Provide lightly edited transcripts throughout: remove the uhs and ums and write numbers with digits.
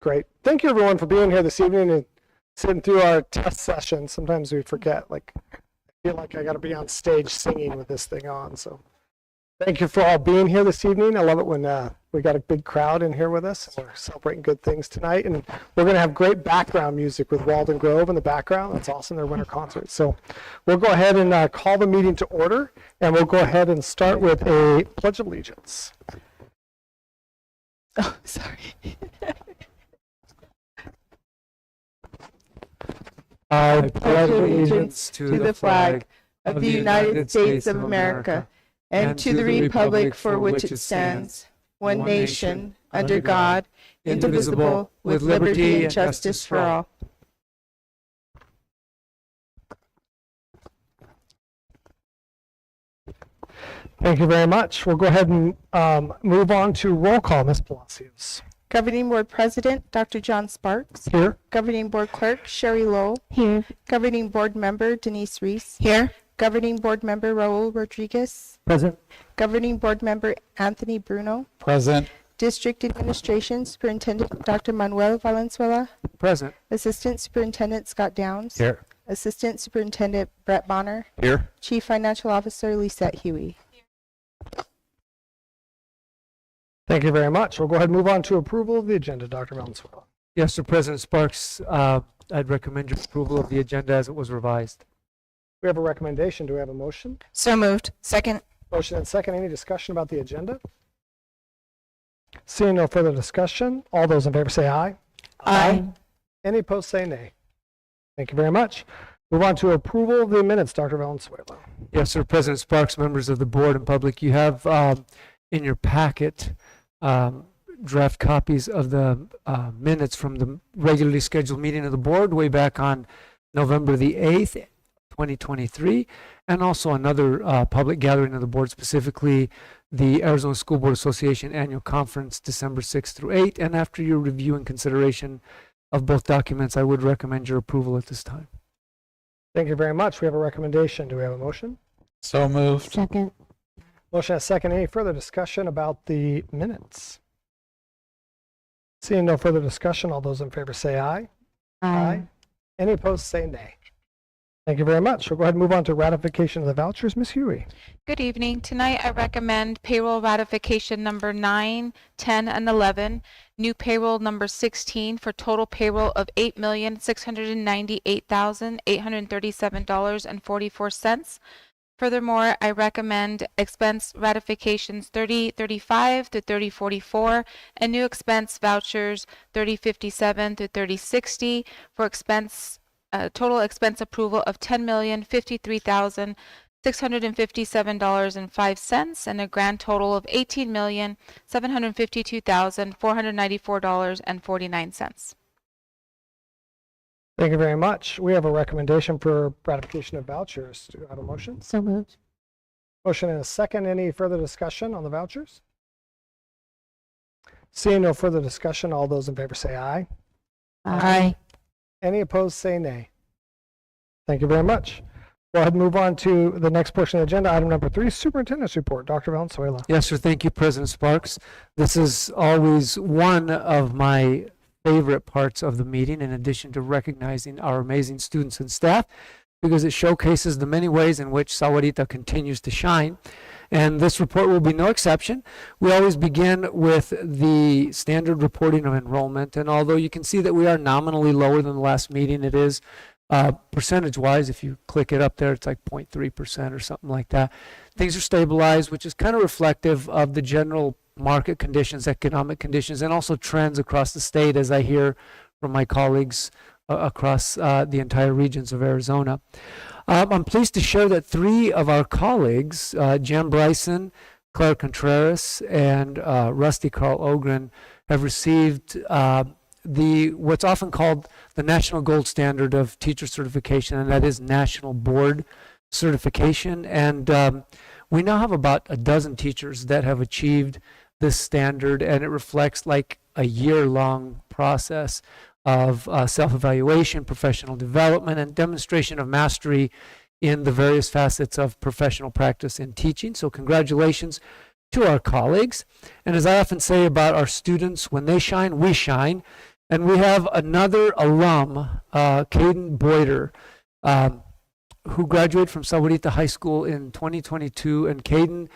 Great. Thank you, everyone, for being here this evening and sitting through our test session. Sometimes we forget, like, I feel like I got to be on stage singing with this thing on. So thank you for all being here this evening. I love it when we got a big crowd in here with us. We're celebrating good things tonight. And we're going to have great background music with Walden Grove in the background. That's awesome, their winter concert. So we'll go ahead and call the meeting to order. And we'll go ahead and start with a Pledge of Allegiance. Oh, sorry. I pledge allegiance to the flag of the United States of America and to the republic for which it stands, one nation, under God, indivisible, with liberty and justice for all. Thank you very much. We'll go ahead and move on to roll call. Ms. Palacios. Governing Board President, Dr. John Sparks. Here. Governing Board Clerk, Sherry Lowell. Here. Governing Board Member, Denise Reese. Here. Governing Board Member, Raul Rodriguez. Present. Governing Board Member, Anthony Bruno. Present. District Administration Superintendent, Dr. Manuel Valenzuela. Present. Assistant Superintendent, Scott Downs. Here. Assistant Superintendent, Brett Bonner. Here. Chief Financial Officer, Lisette Huey. Thank you very much. We'll go ahead and move on to approval of the agenda. Dr. Valenzuela. Yes, sir, President Sparks, I'd recommend your approval of the agenda as it was revised. We have a recommendation. Do we have a motion? So moved. Second. Motion and second. Any discussion about the agenda? Seeing no further discussion, all those in favor say aye. Aye. Any opposed say nay. Thank you very much. Move on to approval of the minutes. Dr. Valenzuela. Yes, sir, President Sparks, members of the board and public, you have in your packet draft copies of the minutes from the regularly scheduled meeting of the board way back on November the 8th, 2023, and also another public gathering of the board, specifically the Arizona School Board Association Annual Conference, December 6th through 8th. And after your review and consideration of both documents, I would recommend your approval at this time. Thank you very much. We have a recommendation. Do we have a motion? So moved. Second. Motion and second. Any further discussion about the minutes? Seeing no further discussion, all those in favor say aye. Any opposed say nay. Thank you very much. We'll go ahead and move on to ratification of the vouchers. Ms. Huey. Good evening. Tonight I recommend payroll ratification number 9, 10, and 11. New payroll number 16 for total payroll of $8,698,837.44. Furthermore, I recommend expense ratifications 3035 to 3044 and new expense vouchers 3057 to 3060 for expense total expense approval of $10,053,657.05 and a grand total of $18,752,494.49. Thank you very much. We have a recommendation for ratification of vouchers. Do you have a motion? So moved. Motion and a second. Any further discussion on the vouchers? Seeing no further discussion, all those in favor say aye. Aye. Any opposed say nay. Thank you very much. Go ahead and move on to the next portion of the agenda. Item number 3, Superintendent's Report. Dr. Valenzuela. Yes, sir. Thank you, President Sparks. This is always one of my favorite parts of the meeting, in addition to recognizing our amazing students and staff, because it showcases the many ways in which Sahuarita continues to shine. And this report will be no exception. We always begin with the standard reporting of enrollment, and although you can see that we are nominally lower than the last meeting, it is percentage-wise, if you click it up there, it's like 0.3% or something like that. Things are stabilized, which is kind of reflective of the general market conditions, economic conditions, and also trends across the state, as I hear from my colleagues across the entire regions of Arizona. I'm pleased to share that 3 of our colleagues, Jen Bryson, Claire Contreras, and Rusty Carl Ogren, have received what's often called the national gold standard of teacher certification, and that is National Board Certification. And we now have about a dozen teachers that have achieved this standard, and it reflects like a year-long process of self-evaluation, professional development, and demonstration of mastery in the various facets of professional practice in teaching. So congratulations to our colleagues. And as I often say about our students, when they shine, we shine. And we have another alum, Caden Boyder, who graduated from Sahuarita High School in 2022. And Caden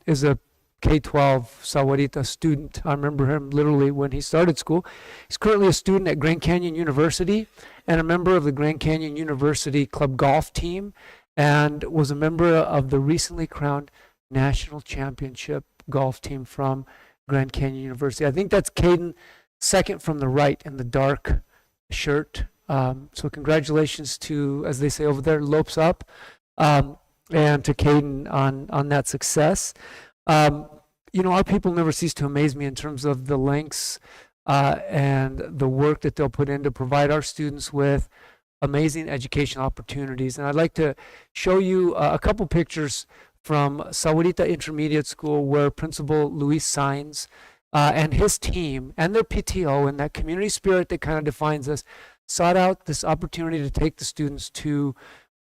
is a K-12 Sahuarita student. I remember him literally when he started school. He's currently a student at Grand Canyon University and a member of the Grand Canyon University Club Golf team, and was a member of the recently crowned National Championship golf team from Grand Canyon University. I think that's Caden, second from the right in the dark shirt. So congratulations to, as they say over there, Lopes Up, and to Caden on that success. You know, our people never cease to amaze me in terms of the lengths and the work that they'll put in to provide our students with amazing educational opportunities. And I'd like to show you a couple pictures from Sahuarita Intermediate School, where Principal Luis Saenz and his team and their PTO and that community spirit that kind of defines us sought out this opportunity to take the students to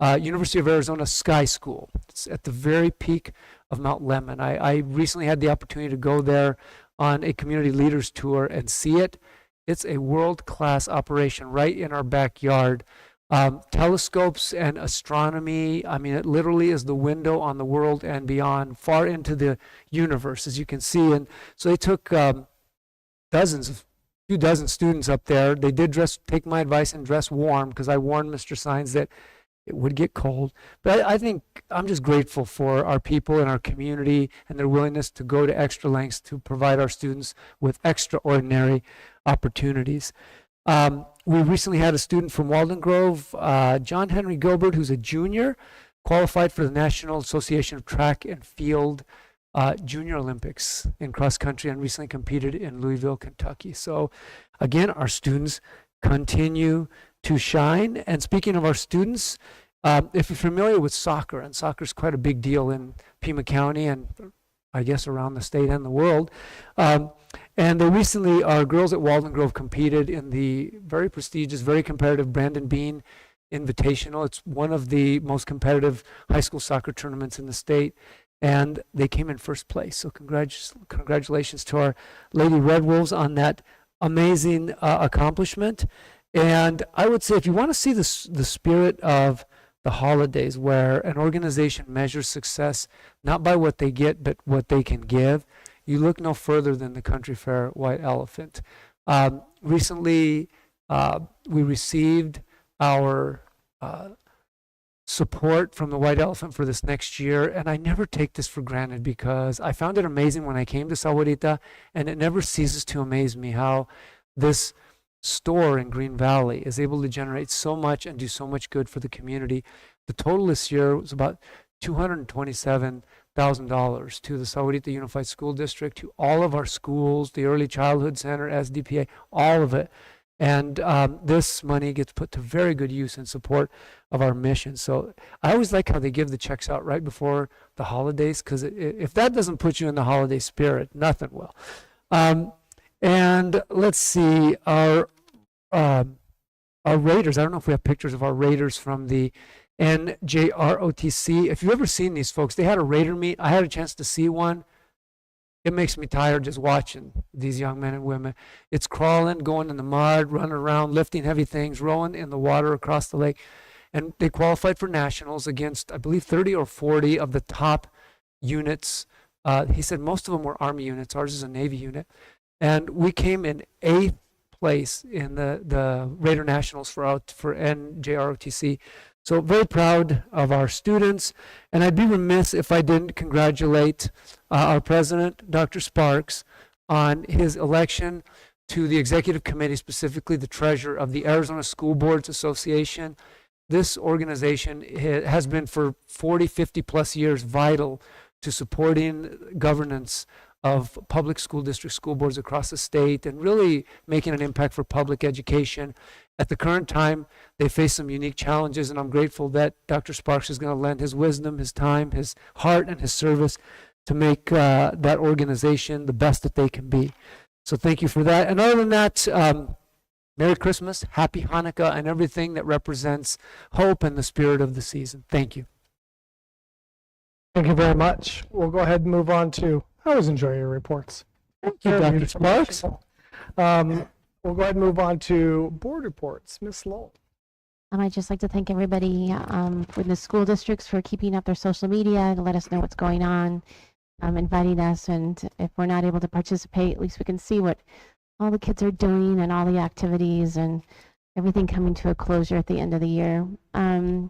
University of Arizona Sky School. It's at the very peak of Mount Lemmon. I recently had the opportunity to go there on a community leaders tour and see it. It's a world-class operation right in our backyard. Telescopes and astronomy, I mean, it literally is the window on the world and beyond, far into the universe, as you can see. And so they took few dozen students up there. They did take my advice and dress warm, because I warned Mr. Saenz that it would get cold. But I think I'm just grateful for our people and our community and their willingness to go to extra lengths to provide our students with extraordinary opportunities. We recently had a student from Walden Grove, John Henry Gilbert, who's a junior, qualified for the National Association of Track and Field Junior Olympics in cross country, and recently competed in Louisville, Kentucky. So again, our students continue to shine. And speaking of our students, if you're familiar with soccer, and soccer is quite a big deal in Pima County and I guess around the state and the world, and they recently, our girls at Walden Grove competed in the very prestigious, very competitive Brandon Bean Invitational. It's one of the most competitive high school soccer tournaments in the state, and they came in first place. So congratulations to our Lady Red Wolves on that amazing accomplishment. And I would say, if you want to see the spirit of the holidays, where an organization measures success not by what they get, but what they can give, you look no further than the Country Fair White Elephant. Recently, we received our support from the White Elephant for this next year, and I never take this for granted, because I found it amazing when I came to Sahuarita, and it never ceases to amaze me how this store in Green Valley is able to generate so much and do so much good for the community. The total this year was about $227,000 to the Sahuarita Unified School District, to all of our schools, the Early Childhood Center, SDPA, all of it. And this money gets put to very good use in support of our mission. So I always like how they give the checks out right before the holidays, because if that doesn't put you in the holiday spirit, nothing will. And let's see, our raters, I don't know if we have pictures of our raters from the NJROTC. If you've ever seen these folks, they had a Raider meet. I had a chance to see one. It makes me tired just watching these young men and women. It's crawling, going in the mud, running around, lifting heavy things, rowing in the water across the lake. And they qualified for nationals against, I believe, 30 or 40 of the top units. He said most of them were Army units. Ours is a Navy unit. And we came in 8th place in the Raider Nationals for NJROTC. So very proud of our students. And I'd be remiss if I didn't congratulate our president, Dr. Sparks, on his election to the executive committee, specifically the treasurer of the Arizona School Boards Association. This organization has been for 40, 50 plus years vital to supporting governance of public school district school boards across the state, and really making an impact for public education. At the current time, they face some unique challenges, and I'm grateful that Dr. Sparks is going to lend his wisdom, his time, his heart, and his service to make that organization the best that they can be. So thank you for that. And other than that, Merry Christmas, Happy Hanukkah, and everything that represents hope and the spirit of the season. Thank you. Thank you very much. We'll go ahead and move on to, I always enjoy your reports. Thank you, Dr. Sparks. We'll we'll go ahead and move on to board reports. Ms. Lowell. I'd just like to thank everybody in the school districts for keeping up their social media to let us know what's going on, inviting us, and if we're not able to participate, at least we can see what all the kids are doing and all the activities and everything coming to a closure at the end of the year. I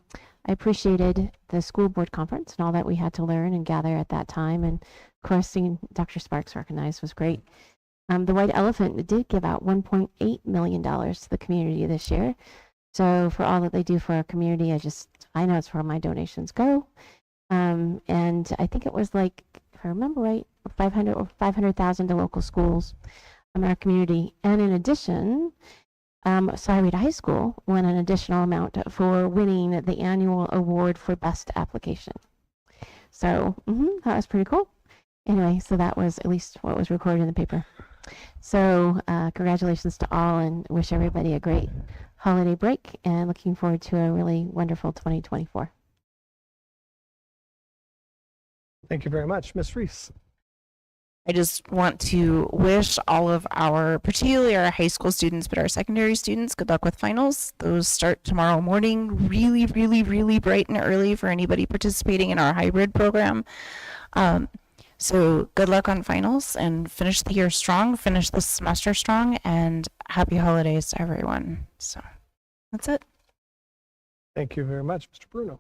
appreciated the school board conference and all that we had to learn and gather at that time, and of course seeing Dr. Sparks recognized was great. The White Elephant did give out $1.8 million to the community this year. So for all that they do for our community, I know it's where my donations go. And I think it was like, if I remember right, 500,000 to local schools in our community. And in addition, Sahuarita High School won an additional amount for winning the annual award for best application. So that was pretty cool. Anyway, so that was at least what was recorded in the paper. So congratulations to all, and wish everybody a great holiday break, and looking forward to a really wonderful 2024. Thank you very much. Ms. Reese. I just want to wish all of our, particularly our high school students, but our secondary students, good luck with finals. Those start tomorrow morning, really, really, really bright and early for anybody participating in our hybrid program. So good luck on finals, and finish the year strong, finish the semester strong, and happy holidays to everyone. So that's it. Thank you very much. Mr. Bruno.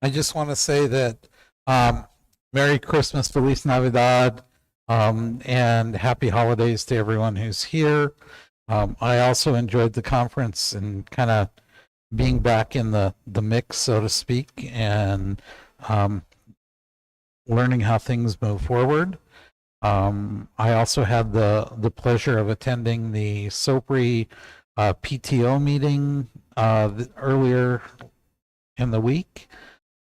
I just want to say that Merry Christmas, Feliz Navidad, and happy holidays to everyone who's here. I also enjoyed the conference and kind of being back in the mix, so to speak, and learning how things move forward. I also had the pleasure of attending the SOPRI PTO meeting earlier in the week.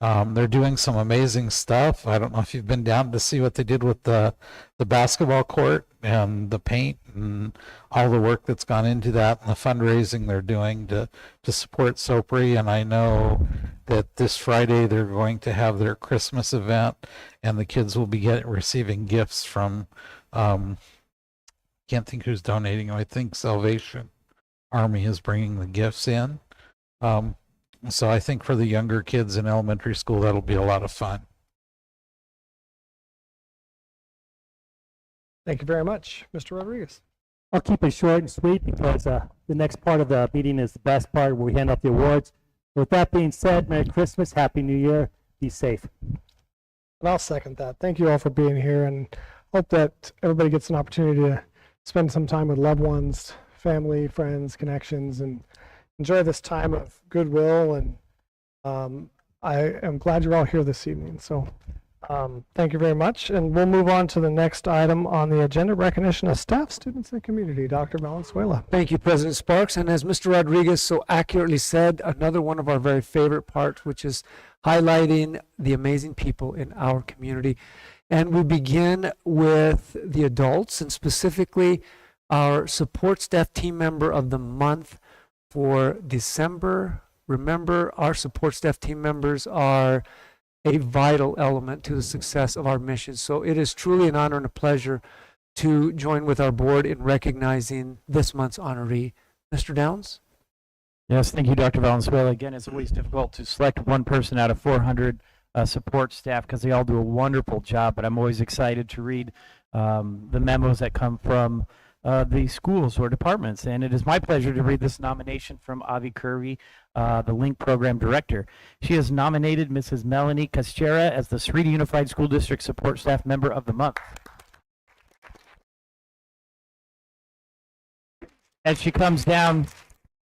They're doing some amazing stuff. I don't know if you've been down to see what they did with the basketball court and the paint and all the work that's gone into that, and the fundraising they're doing to support SOPRI. And I know that this Friday they're going to have their Christmas event, and the kids will be receiving gifts from, can't think who's donating them. I think Salvation Army is bringing the gifts in. So I think for the younger kids in elementary school, that'll be a lot of fun. Thank you very much. Mr. Rodriguez. I'll keep it short and sweet because the next part of the meeting is the best part where we hand out the awards. With that being said, Merry Christmas, Happy New Year, be safe. And I'll second that. Thank you all for being here, and hope that everybody gets an opportunity to spend some time with loved ones, family, friends, connections, and enjoy this time of goodwill. And I am glad you're all here this evening. So thank you very much. And we'll move on to the next item on the agenda, recognition of staff, students, and community. Dr. Valenzuela. Thank you, President Sparks. And as Mr. Rodriguez so accurately said, another one of our very favorite parts, which is highlighting the amazing people in our community. And we begin with the adults, and specifically our support staff team member of the month for December. Remember, our support staff team members are a vital element to the success of our mission. So it is truly an honor and a pleasure to join with our board in recognizing this month's honoree. Mr. Downs? Yes, thank you, Dr. Valenzuela. Again, it's always difficult to select one person out of 400 support staff because they all do a wonderful job, but I'm always excited to read the memos that come from the schools or departments. And it is my pleasure to read this nomination from Avi Curvy, the Link Program Director. She has nominated Mrs. Melanie Cascara as the Sahuarita Unified School District Support Staff Member of the Month. As she comes down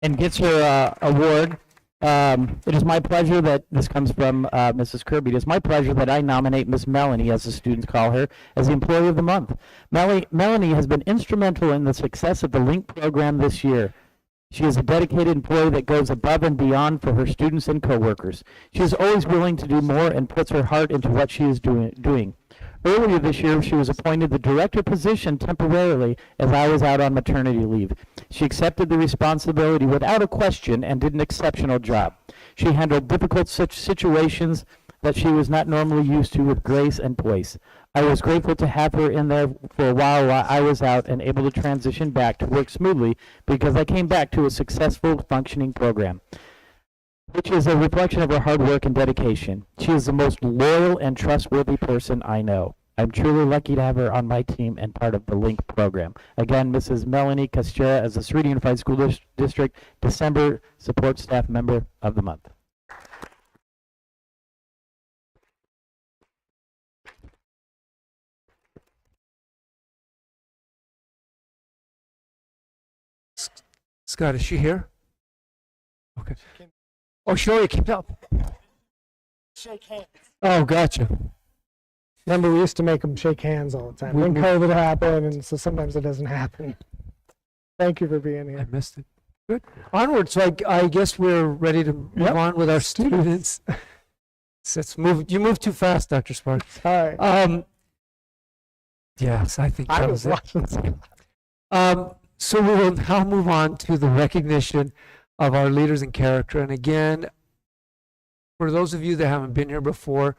and gets her award, it is my pleasure that this comes from Mrs. Kirby. It is my pleasure that I nominate Miss Melanie, as the students call her, as the Employee of the Month. Melanie has been instrumental in the success of the LINK program this year. She is a dedicated employee that goes above and beyond for her students and coworkers. She is always willing to do more and puts her heart into what she is doing. Earlier this year, she was appointed the director position temporarily as I was out on maternity leave. She accepted the responsibility without a question and did an exceptional job. She handled difficult situations that she was not normally used to with grace and poise. I was grateful to have her in there for a while I was out and able to transition back to work smoothly because I came back to a successful functioning program, which is a reflection of her hard work and dedication. She is the most loyal and trustworthy person I know. I'm truly lucky to have her on my team and part of the LINK program. Again, Mrs. Melanie Castera as the Sahuarita Unified School District December Support Staff Member of the Month. Scott, is she here? Okay. Oh, she already came up. Shake hands. Oh, gotcha. Remember, we used to make them shake hands all the time. Then COVID happened, and so sometimes it doesn't happen. Thank you for being I here. missed it. Good. Onward. So I guess we're ready to move on with our students. Let's move. You moved too fast, Dr. Sparks. All right. Yes, I think I that was was it. watching. So we will now move on to the recognition of our leaders in character. And again, for those of you that haven't been here before,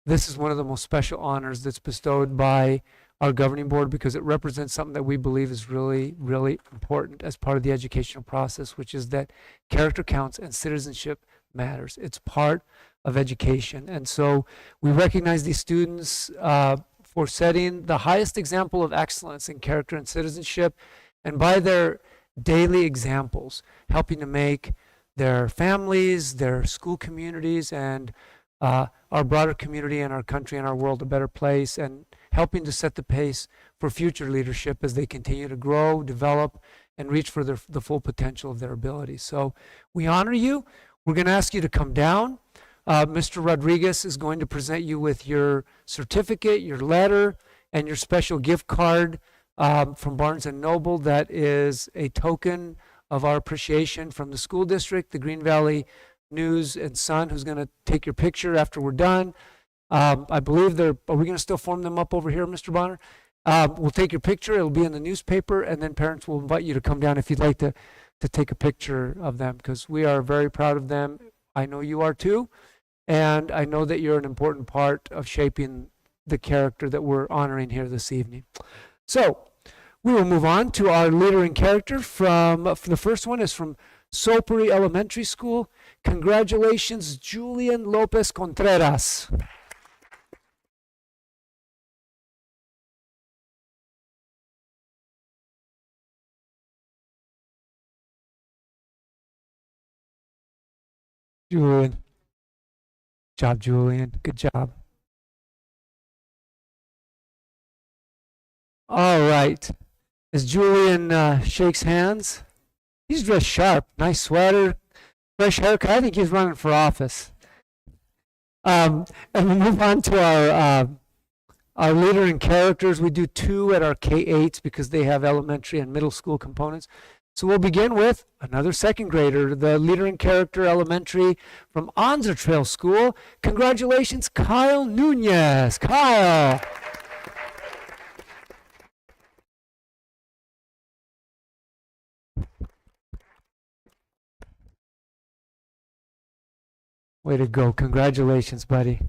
this is one of the most special honors that's bestowed by our governing board because it represents something that we believe is really, really important as part of the educational process, which is that character counts and citizenship matters. It's part of education. And so we recognize these students for setting the highest example of excellence in character and citizenship, and by their daily examples, helping to make their families, their school communities, and our broader community and our country and our world a better place, and helping to set the pace for future leadership as they continue to grow, develop, and reach for the full potential of their abilities. So we honor you. We're going to ask you to come down. Mr. Rodriguez is going to present you with your certificate, your letter, and your special gift card from Barnes & Noble. That is a token of our appreciation from the school district, the Green Valley News and Sun, who's going to take your picture after we're done. I believe are we going to still form them up over here, Mr. Bonner? We'll take your picture. It'll be in the newspaper, and then parents will invite you to come down if you'd like to take a picture of them, because we are very proud of them. I know you are too, and I know that you're an important part of shaping the character that we're honoring here this evening. So we will move on to our leader in character. From the first one is from Soperi Elementary School. Congratulations, Julian Lopez Contreras. Julian. Good job, Julian. Good job. All right. As Julian shakes hands, he's dressed sharp. Nice sweater, fresh haircut. I think he's running for office. And we move on to our leader in characters. We do 2 at our K-8s because they have elementary and middle school components. So we'll begin with another second grader, the leader in character elementary from Anza Trail School. Congratulations, Kyle Nunez. Kyle. Way to go. Congratulations, buddy.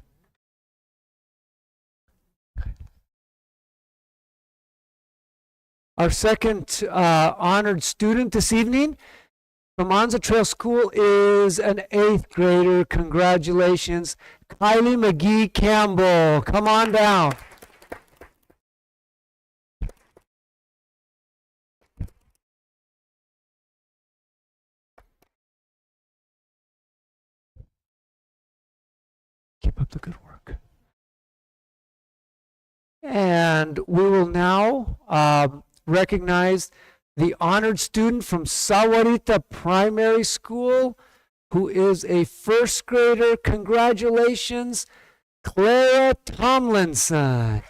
Our second honored student this evening from Anza Trail School is an 8th grader. Congratulations, Kylie McGee Campbell. Come on down. Keep up the good work. And we will now recognize the honored student from Sahuarita Primary School, who is a 1st grader. Congratulations, Clara Tomlinson.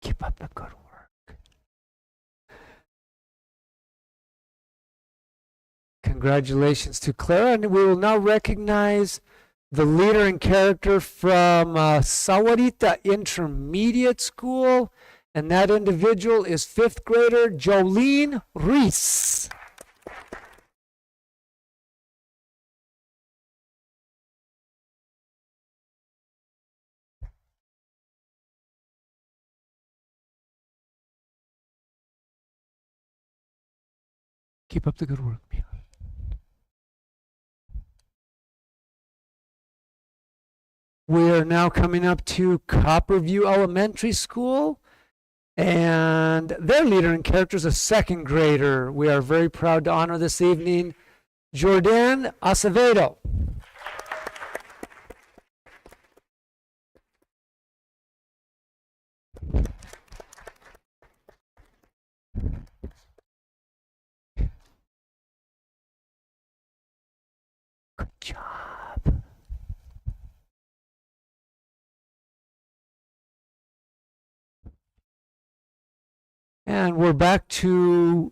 Keep up the good work. Congratulations to Clara. And we will now recognize the leader in character from Sahuarita Intermediate School. And that individual is 5th grader Jolene Reese. Keep up the good work, Mia. We are now coming up to Copperview Elementary School, and their leader in character is a 2nd grader. We are very proud to honor this evening Jordan Acevedo. Good job. And we're back to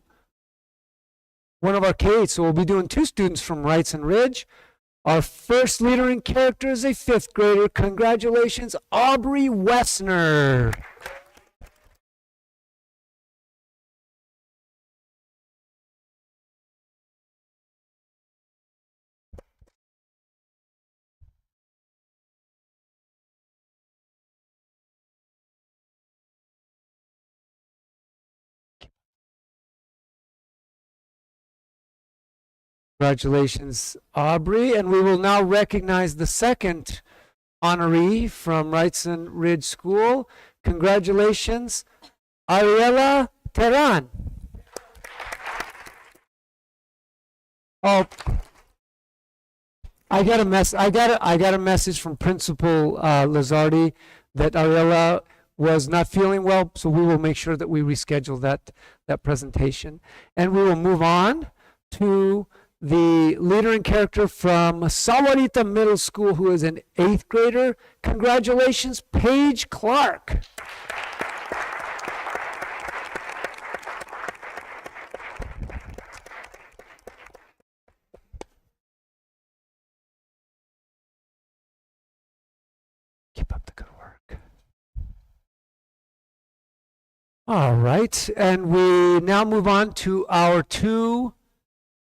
one of our Ks. So we'll be doing 2 students from Wrights and Ridge. Our first leader in character is a 5th grader. Congratulations, Aubrey Wessner. Congratulations, Aubrey. And we will now recognize the 2nd honoree from Wrights and Ridge School. Congratulations, Ariela Terran. Oh, I got a message from Principal Lazardi that Ariela was not feeling well, so we will make sure that we reschedule that presentation. And we will move on to the leader in character from Sahuarita Middle School, who is an 8th grader. Congratulations, Paige Clark. Keep up the good work. All right, and we now move on to our 2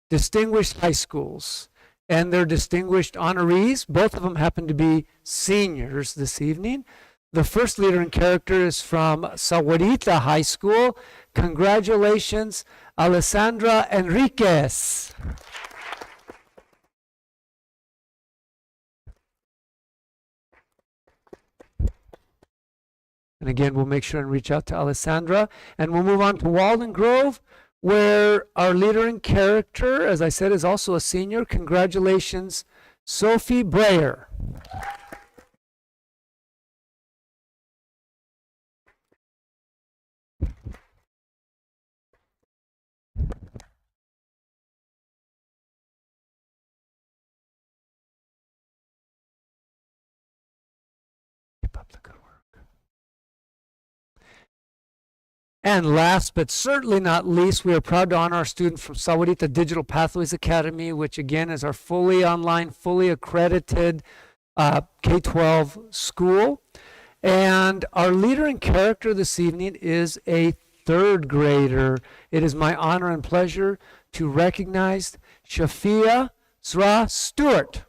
distinguished high schools and their distinguished honorees. Both of them happen to be seniors this evening. The first leader in character is from Sahuarita High School. Congratulations, Alessandra Enriquez. And again, we'll make sure and reach out to Alessandra. And we'll move on to Walden Grove, where our leader in character, as I said, is also a senior. Congratulations, Sophie Breyer. Keep up the good work. And last but certainly not least, we are proud to honor our student from Sahuarita Digital Pathways Academy, which again is our fully online, fully accredited K-12 school. And our leader in character this evening is a 3rd grader. It is my honor and pleasure to recognize Shafia Zra Stewart.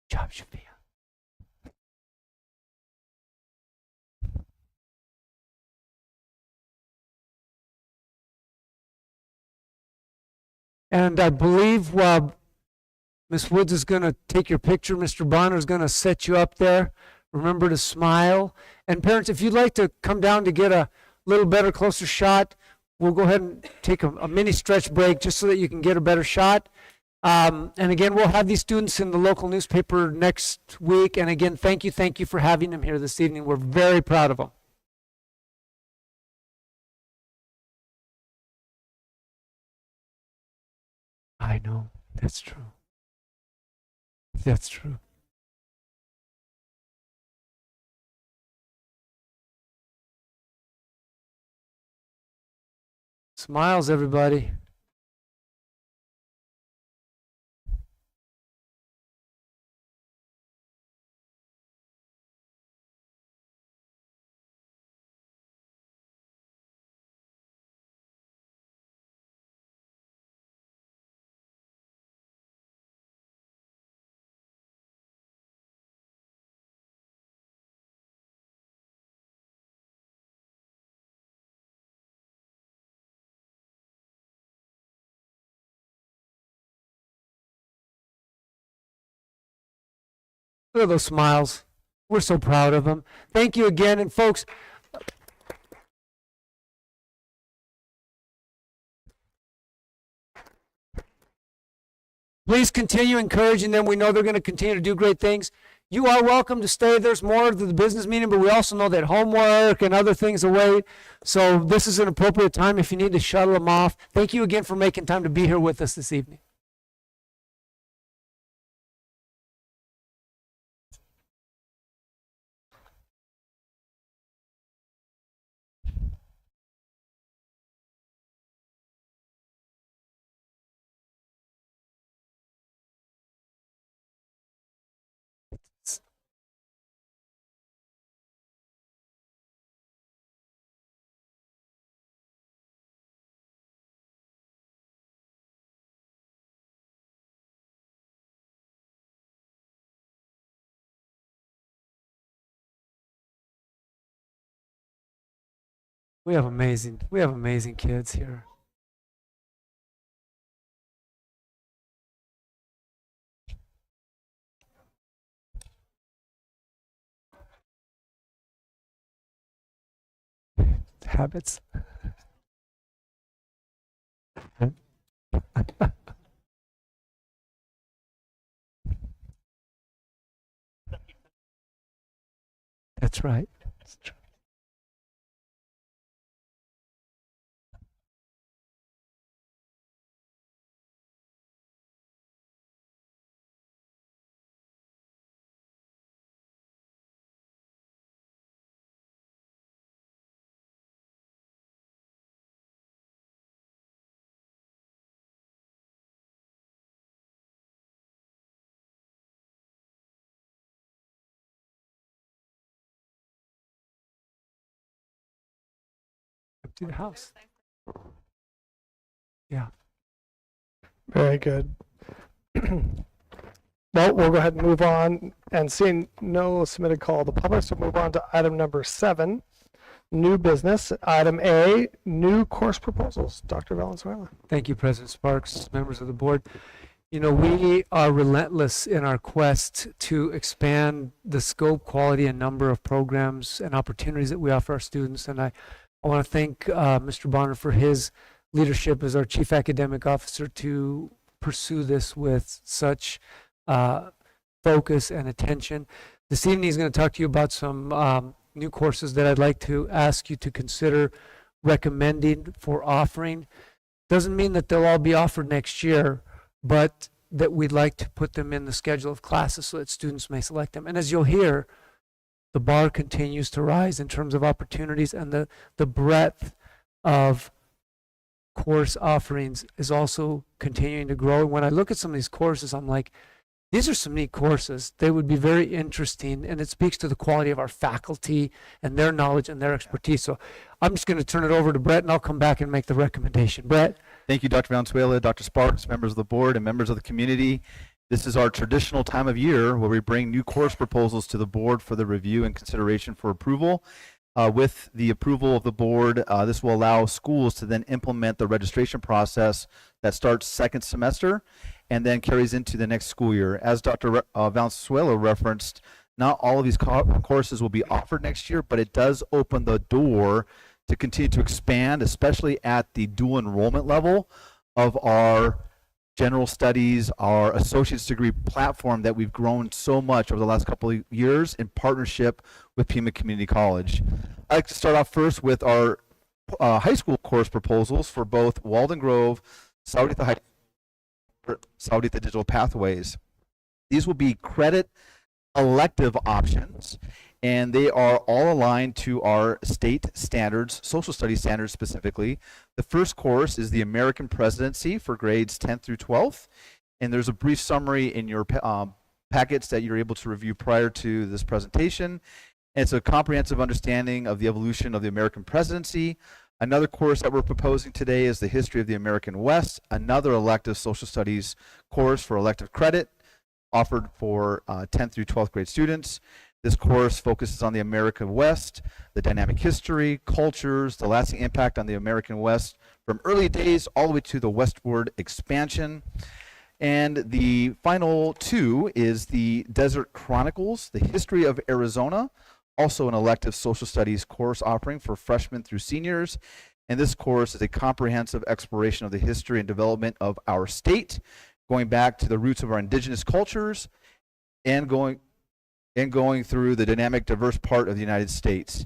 Job, Shafia. And I believe Ms. Woods is going to take your picture. Mr. Bonner is going to set you up there. Remember to smile. And parents, if you'd like to come down to get a little better, closer shot, we'll go ahead and take a mini stretch break just so that you can get a better shot. And again, we'll have these students in the local newspaper next week. And again, thank you for having them here this evening. We're very proud of them. I know. That's true. That's true. Smiles, everybody. Look at those smiles. We're so proud of them. Thank you again. And folks, please continue encouraging them. We know they're going to continue to do great things. You are welcome to stay. There's more to the business meeting, but we also know that homework and other things await. So this is an appropriate time if you need to shuttle them off. Thank you again for making time to be here with us this evening. We have amazing kids here. Habits. That's right. That's true. Empty the house. Yeah. Very good. Well, we'll go ahead and move on. And seeing no submitted call to the public, so move on to item number 7, new business. Item A, new course proposals. Dr. Valenzuela. Thank you, President Sparks, members of the board. You know, we are relentless in our quest to expand the scope, quality, and number of programs and opportunities that we offer our students. And I want to thank Mr. Bonner for his leadership as our Chief Academic Officer to pursue this with such focus and attention. This evening he's going to talk to you about some new courses that I'd like to ask you to consider recommending for offering. Doesn't mean that they'll all be offered next year, but that we'd like to put them in the schedule of classes so that students may select them. And as you'll hear, the bar continues to rise in terms of opportunities, and the breadth of course offerings is also continuing to grow. When I look at some of these courses, I'm like, these are some neat courses. They would be very interesting, and it speaks to the quality of our faculty and their knowledge and their expertise. So I'm just going to turn it over to Brett, and I'll come back and make the recommendation. Brett? Thank you, Dr. Valenzuela, Dr. Sparks, members of the board, and members of the community. This is our traditional time of year where we bring new course proposals to the board for the review and consideration for approval. With the approval of the board, this will allow schools to then implement the registration process that starts second semester and then carries into the next school year. As Dr. Valenzuela referenced, not all of these courses will be offered next year, but it does open the door to continue to expand, especially at the dual enrollment level of our general studies, our associate's degree platform that we've grown so much over the last couple of years in partnership with Pima Community College. I'd like to start off first with our high school course proposals for both Walden Grove, Sahuarita High School, Sahuarita Digital Pathways. These will be credit elective options, and they are all aligned to our state standards, social studies standards specifically. The first course is the American Presidency for grades 10th through 12th, and there's a brief summary in your packets that you're able to review prior to this presentation. And it's a comprehensive understanding of the evolution of the American presidency. Another course that we're proposing today is the History of the American West, another elective social studies course for elective credit offered for 10th through 12th grade students. This course focuses on the American West, the dynamic history, cultures, the lasting impact on the American West from early days all the way to the westward expansion. And the final two is the Desert Chronicles, the History of Arizona, also an elective social studies course offering for freshmen through seniors. And this course is a comprehensive exploration of the history and development of our state, going back to the roots of our indigenous cultures and going through the dynamic, diverse part of the United States.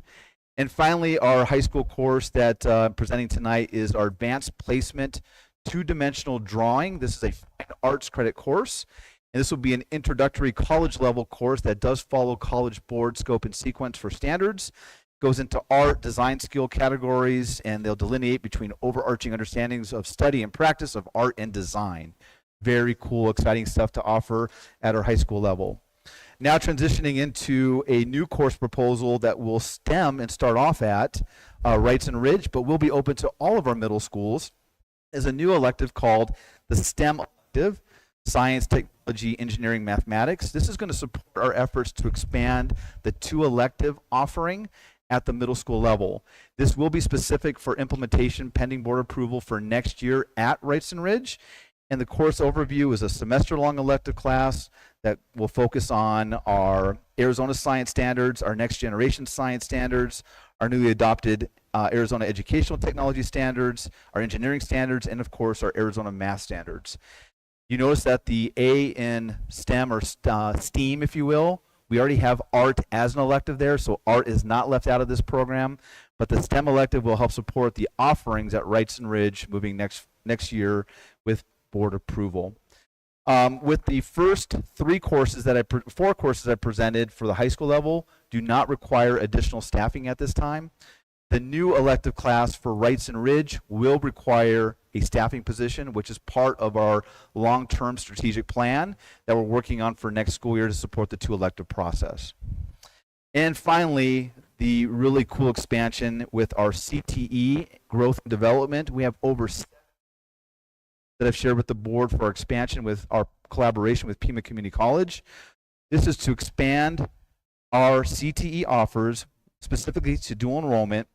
And finally, our high school course that I'm presenting tonight is our Advanced Placement Two-Dimensional Drawing. This is a fine arts credit course, and this will be an introductory college level course that does follow College Board scope and sequence for standards. Goes into art, design skill categories, and they'll delineate between overarching understandings of study and practice of art and design. Very cool, exciting stuff to offer at our high school level. Now transitioning into a new course proposal that will stem and start off at Wrightson Ridge, but will be open to all of our middle schools, is a new elective called the STEM elective, Science, Technology, Engineering, Mathematics. This is going to support our efforts to expand the two elective offering at the middle school level. This will be specific for implementation pending board approval for next year at Wrightson Ridge. And the course overview is a semester-long elective class that will focus on our Arizona science standards, our next generation science standards, our newly adopted Arizona educational technology standards, our engineering standards, and of course our Arizona math standards. You notice that the A in STEM or STEAM, if you will, we already have art as an elective there, so art is not left out of this program, but the STEM elective will help support the offerings at Wrightson Ridge moving next year with board approval. With the first four courses I presented for the high school level do not require additional staffing at this time. The new elective class for Wrightson Ridge will require a staffing position, which is part of our long-term strategic plan that we're working on for next school year to support the two elective process. And finally, the really cool expansion with our CTE growth and development. We have over that I've shared with the board for our expansion with our collaboration with Pima Community College. This is to expand our CTE offers specifically to dual enrollment,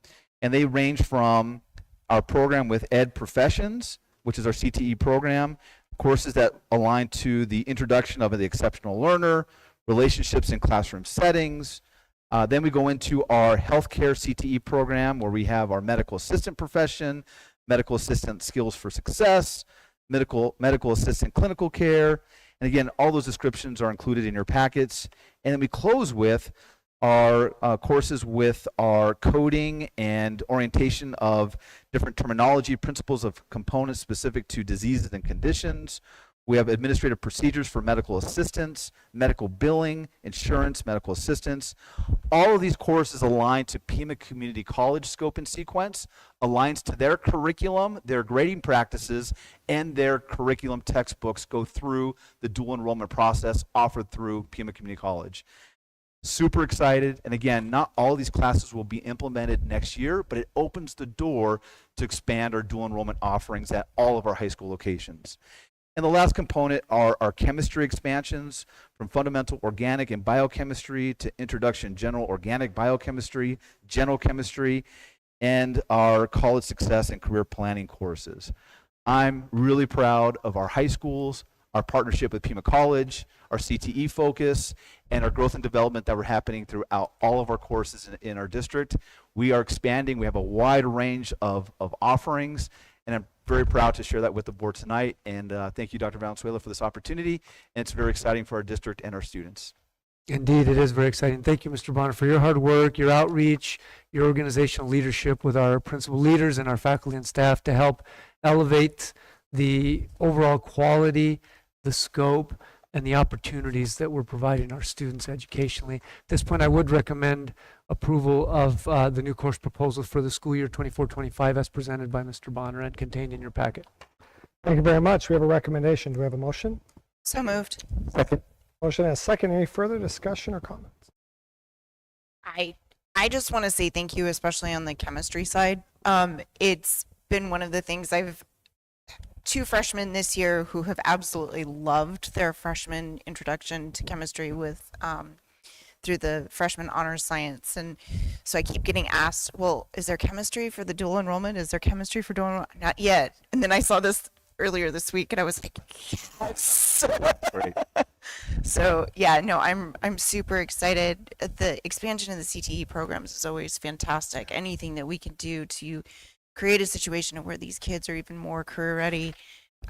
and they range from our program with Ed Professions, which is our CTE program, courses that align to the introduction of the exceptional learner, relationships in classroom settings. Then we go into our healthcare CTE program where we have our medical assistant profession, medical assistant skills for success, medical assistant clinical care, and again, all those descriptions are included in your packets. And then we close with our courses with our coding and orientation of different terminology, principles of components specific to diseases and conditions. We have administrative procedures for medical assistants, medical billing, insurance, medical assistants. All of these courses align to Pima Community College scope and sequence, aligns to their curriculum, their grading practices, and their curriculum textbooks go through the dual enrollment process offered through Pima Community College. Super excited, and again, not all of these classes will be implemented next year, but it opens the door to expand our dual enrollment offerings at all of our high school locations. And the last component are our chemistry expansions from fundamental organic and biochemistry to introduction general organic biochemistry, general chemistry, and our college success and career planning courses. I'm really proud of our high schools, our partnership with Pima College, our CTE focus, and our growth and development that were happening throughout all of our courses in our district. We are expanding. We have a wide range of offerings, and I'm very proud to share that with the board tonight. And thank you, Dr. Valenzuela, for this opportunity. And it's very exciting for our district and our students. Indeed, it is very exciting. Thank you, Mr. Bonner, for your hard work, your outreach, your organizational leadership with our principal leaders and our faculty and staff to help elevate the overall quality, the scope, and the opportunities that we're providing our students educationally. At this point, I would recommend approval of the new course proposals for the school year 24-25 as presented by Mr. Bonner and contained in your packet. Thank you very much. We have a recommendation. Do we have a motion? So moved. Second. Motion and a second. Any further discussion or comments? I just want to say thank you, especially on the chemistry side. It's been one of the things two freshmen this year who have absolutely loved their freshman introduction to chemistry with through the freshman honors science. And so I keep getting asked, well, is there chemistry for the dual enrollment? Is there chemistry for dual enrollment? Not yet. And then I saw this earlier this week and I was like, yes. Great. So yeah, no, I'm super excited. The expansion of the CTE programs is always fantastic. Anything that we can do to create a situation where these kids are even more career ready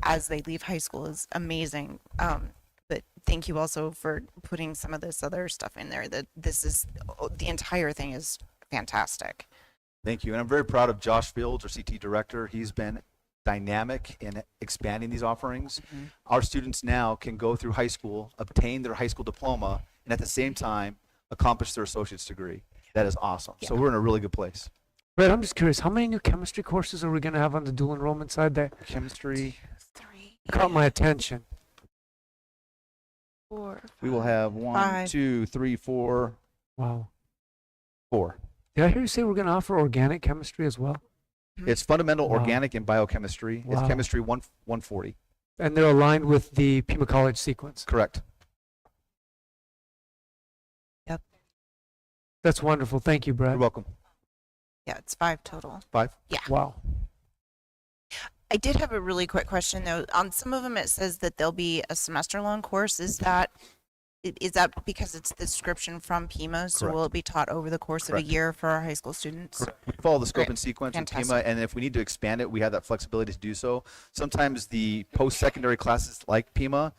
as they leave high school is amazing. But thank you also for putting some of this other stuff in there. That the entire thing is fantastic. Thank you. And I'm very proud of Josh Fields, our CT director. He's been dynamic in expanding these offerings. Mm-hmm. Our students now can go through high school, obtain their high school diploma, and at the same time accomplish their associate's degree. That is awesome. So we're in a really good place. Brett, I'm just curious, how many new chemistry courses are we going to have on the dual enrollment side that Chemistry, caught my attention? 4, we will have 1, 5. 2, 3, 4, Wow. 4. Did I hear you say we're going to offer organic chemistry as well? It's fundamental Wow. organic and biochemistry. It's Wow. chemistry 140. And they're aligned with the Pima College sequence. Correct. That's wonderful. Thank you, Brett. You're welcome. Yeah, it's 5 total. 5. Wow. I did have a really quick question though. On some of them, it says that there'll be a semester-long course. Is that because it's the description from Pima? So Correct. will it be taught over the course of Correct. a year for our high school students? Correct. We follow the scope Great. and sequence of Pima, Fantastic. and if we need to expand it, we have that flexibility to do so. Sometimes the post-secondary classes like Pima,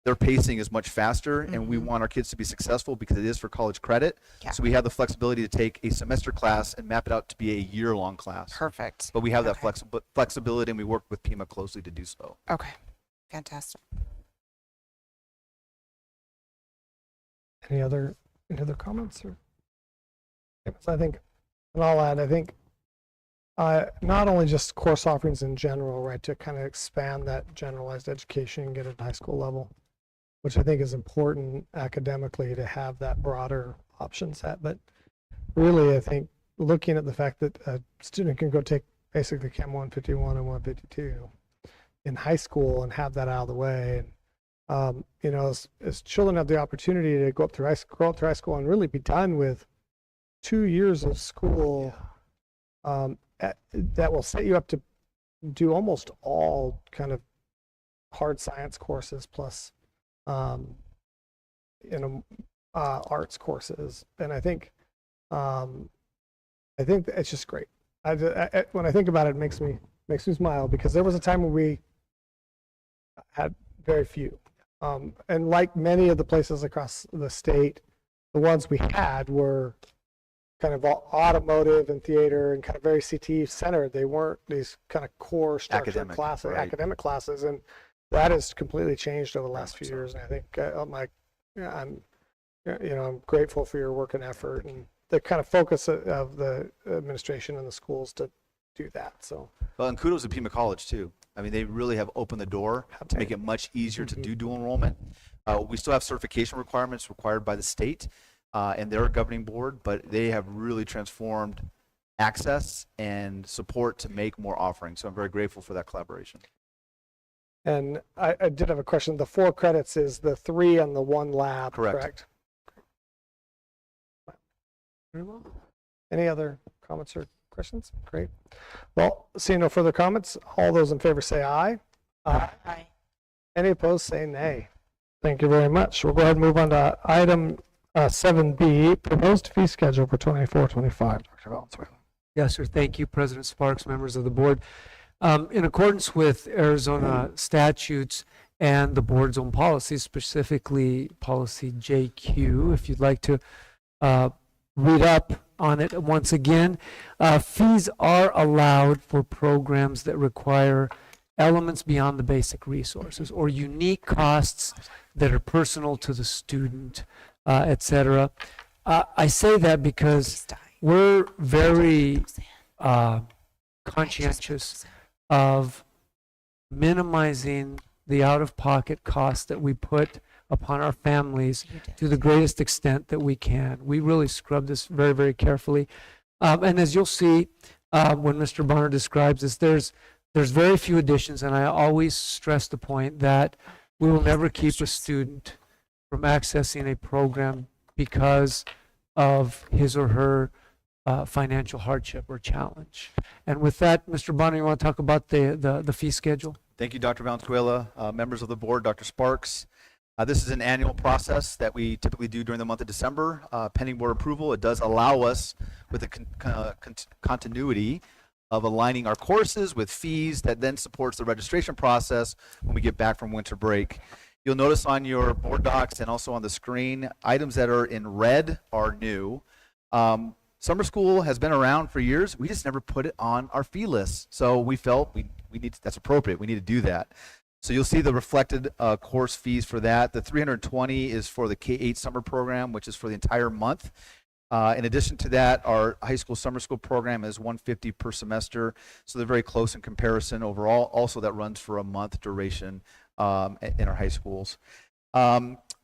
their pacing is much faster, and we Mhm. want our kids to be successful because it is for college credit. Yeah. So we have the flexibility to take a semester class and map it out to be a year-long class. Perfect. But we have that Okay. flexibility, and we work with Pima closely to do so. Okay. Fantastic. Any other comments or? Yes, I think, and I'll add, I think, not only just course offerings in general, right, to kind of expand that generalized education and get it at high school level, which I think is important academically to have that broader option set. But really, I think looking at the fact that a student can go take basically Chem 151 and 152 in high school and have that out of the way. And, you know, as children have the opportunity to go up through high school and really be done with 2 years of school, that will set you up to do almost all kind of hard science courses plus, arts courses. And I think it's just great. When I think about it, it makes me smile because there was a time when we had very few. And like many of the places across the state, the ones we had were kind of automotive and theater and kind of very CT centered. They weren't these kind of core structured Academic, classes, right. academic classes. And that has completely changed over the last few 100%. years. And I think I'm grateful for your work and effort and the kind of focus of the administration and the schools to do that. So Well, and kudos to Pima College too. I mean, they really have opened the door to make it much easier to do dual enrollment. We still have certification requirements required by the state and their governing board, but they have really transformed access and support to make more offerings. So I'm very grateful for that collaboration. And I did have a question. The 4 credits is the 3 and the 1 lab, Correct. correct? Very well. Any other comments or questions? Great. Well, seeing no further comments, all those in favor say aye. Aye. Any opposed say nay. Thank you very much. We'll go ahead and move on to item 7B, proposed fee schedule for 24-25. Dr. Valenzuela. Yes, sir. Thank you, President Sparks, members of the board. In accordance with Arizona statutes and the board's own policies, specifically policy JQ, if you'd like to read up on it once again, fees are allowed for programs that require elements beyond the basic resources or unique costs that are personal to the student, etc. I say that because we're very conscientious of minimizing the out-of-pocket costs that we put upon our families to the greatest extent that we can. We really scrub this very, very carefully. And as you'll see when Mr. Bonner describes this, there's very few additions, and I always stress the point that we will never keep a student from accessing a program because of his or her financial hardship or challenge. And with that, Mr. Bonner, you want to talk about the fee schedule? Thank you, Dr. Valenzuela, members of the board, Dr. Sparks. This is an annual process that we typically do during the month of December. Pending board approval, it does allow us with the continuity of aligning our courses with fees that then supports the registration process when we get back from winter break. You'll notice on your board docs and also on the screen, items that are in red are new. Summer school has been around for years. We just never put it on our fee list. So we felt we need that's appropriate. We need to do that. So you'll see the reflected course fees for that. The $320 is for the K-8 summer program, which is for the entire month. In addition to that, our high school summer school program is $150 per semester. So they're very close in comparison overall. Also, that runs for a month duration in our high schools.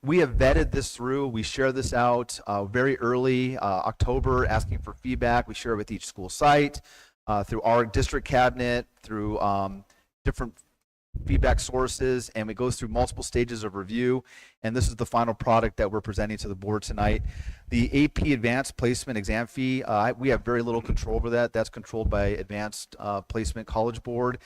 We have vetted this through. We share this out very early, October, asking for feedback. We share it with each school site, through our district cabinet, through different feedback sources, and it goes through multiple stages of review. And this is the final product that we're presenting to the board tonight. The AP Advanced Placement Exam fee, we have very little control over that. That's controlled by Advanced Placement College Board.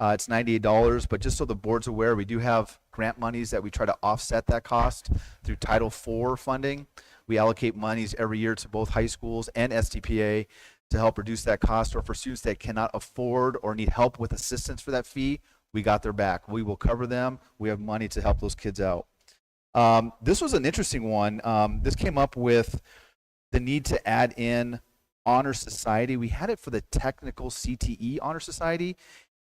It's $98, but just so the board's aware, we do have grant monies that we try to offset that cost through Title IV funding. We allocate monies every year to both high schools and STPA to help reduce that cost, or for students that cannot afford or need help with assistance for that fee, we got their back. We will cover them. We have money to help those kids out. This was an interesting one. This came up with the need to add in Honor Society. We had it for the Technical CTE Honor Society,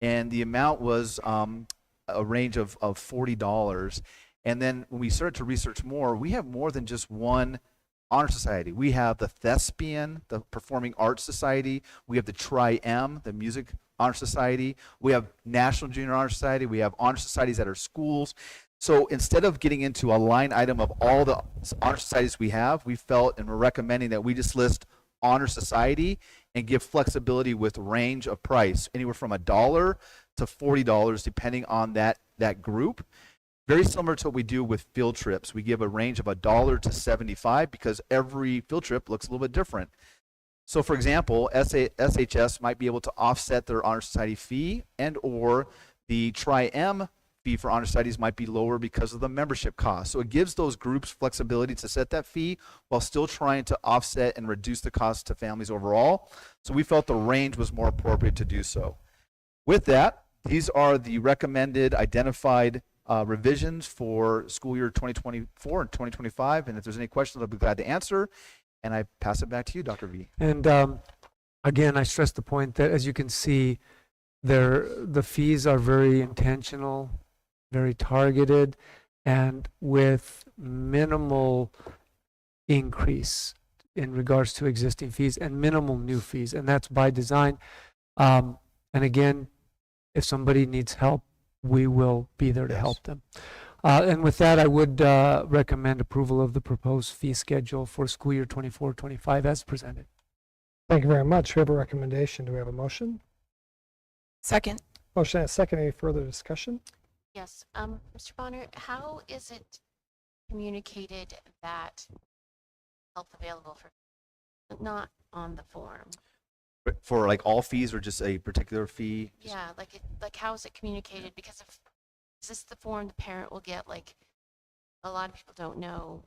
and the amount was a range of $40. And then when we started to research more, we have more than just one honor society. We have the Thespian, the Performing Arts Society. We have the Tri-M, the Music Honor Society. We have National Junior Honor Society. We have honor societies at our schools. So instead of getting into a line item of all the honor societies we have, we felt and we're recommending that we just list honor society and give flexibility with range of price, anywhere from $1 to $40, depending on that group. Very similar to what we do with field trips. We give a range of $1 to $75 because every field trip looks a little bit different. So for example, SHS might be able to offset their honor society fee, and or the Tri-M fee for honor societies might be lower because of the membership cost. So it gives those groups flexibility to set that fee while still trying to offset and reduce the cost to families overall. So we felt the range was more appropriate to do so. With that, these are the recommended identified revisions for school year 2024 and 2025. And if there's any questions, I'll be glad to answer. And I pass it back to you, Dr. V. And again, I stress the point that, as you can see, the fees are very intentional, very targeted, and with minimal increase in regards to existing fees and minimal new fees. And that's by design. And again, if somebody needs help, we will be there to help them. And with that, I would recommend approval of the proposed fee schedule for school year 24-25 as presented. Thank you very much. We have a recommendation. Do we have a motion? Second. Motion and a second. Any further discussion? Yes, Mr. Bonner, how is it communicated that help available for, not on the form? For like all fees or just a particular fee? Yeah, like how is it communicated? Because if, is this the form the parent will get? Like, a lot of people don't know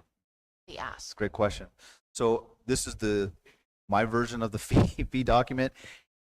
the ask. Great question. So this is my version of the fee document.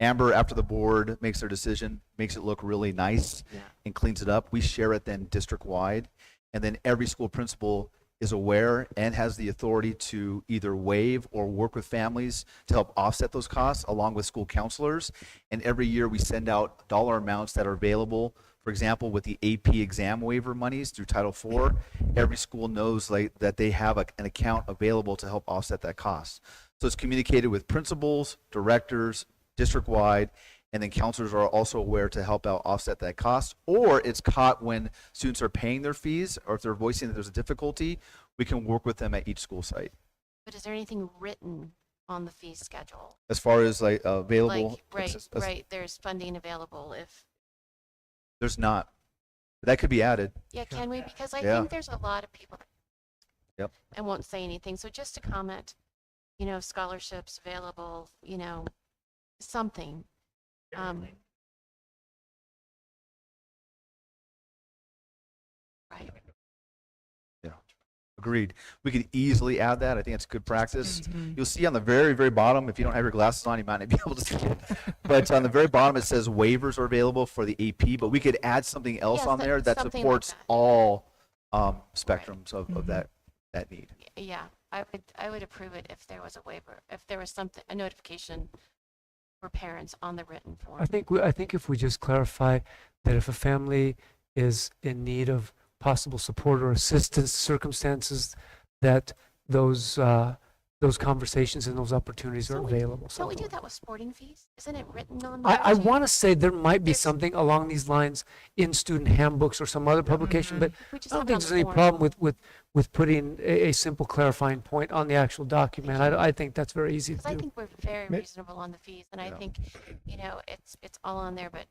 Amber, after the board makes their decision, makes it look really nice and cleans it up. We share it then district-wide, and then every school principal is aware and has the authority to either waive or work with families to help offset those costs along with school counselors. And every year we send out dollar amounts that are available For example, with the AP exam waiver monies through Title IV, every school knows that they have an account available to help offset that cost. So it's communicated with principals, directors, district-wide, and then counselors are also aware to help out offset that cost. Or it's caught when students are paying their fees, or if they're voicing that there's a difficulty, we can work with them at each school site. But is there anything written on the fee schedule? As far as available, Like, right, there's funding available if, there's not. That could be added. yeah, can we? Because I Yeah. think there's a lot of people Yep. and won't say anything. So just a comment, scholarships available, something. Right. Agreed. We could easily add that. I think it's good practice. You'll see on the very, very bottom, if you don't have your glasses on, you might not be able to see it. But on the very bottom, it says waivers are available for the AP, but we could add something else Yes, on there that something like supports that. all spectrums of that need. Yeah, I would approve it if there was a waiver, if there was a notification for parents on the written form. I think if we just clarify that if a family is in need of possible support or assistance circumstances, that those conversations and those opportunities are available. Don't we do that with sporting fees? Isn't it written on the I budget? want to say there might be There's- something along these lines in student handbooks or some other publication, but If we just I have don't it think on there's the any form. problem with putting a simple clarifying point on the actual document. I think that's very easy Because to I do. think we're very Ma- reasonable on the fees, and I Yeah. think, it's all on there, but,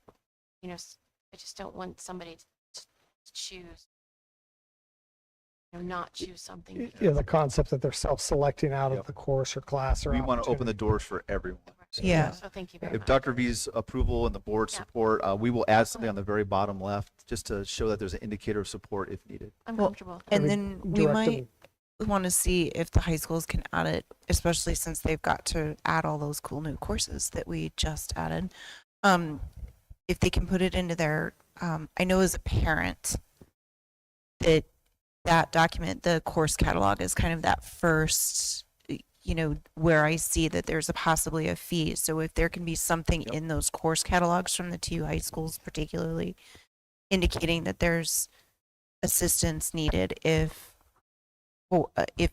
I just don't want somebody to choose, not choose something. Yeah, the concept that they're self-selecting out Yep. of the course or class or We want to open the opportunity. doors for everyone. Yeah. So thank you very If much. Dr. V's approval and the board Yeah. support, we will add something on the very bottom left just to show that there's an indicator of support if needed. I'm Well, comfortable. And we then we direct might them- want to see if the high schools can add it, especially since they've got to add all those cool new courses that we just added. If they can put it into their, I know as a parent that document, the course catalog is kind of that first, where I see that there's possibly a fee. So if there can be something in those course catalogs from the two high schools particularly indicating that there's assistance needed if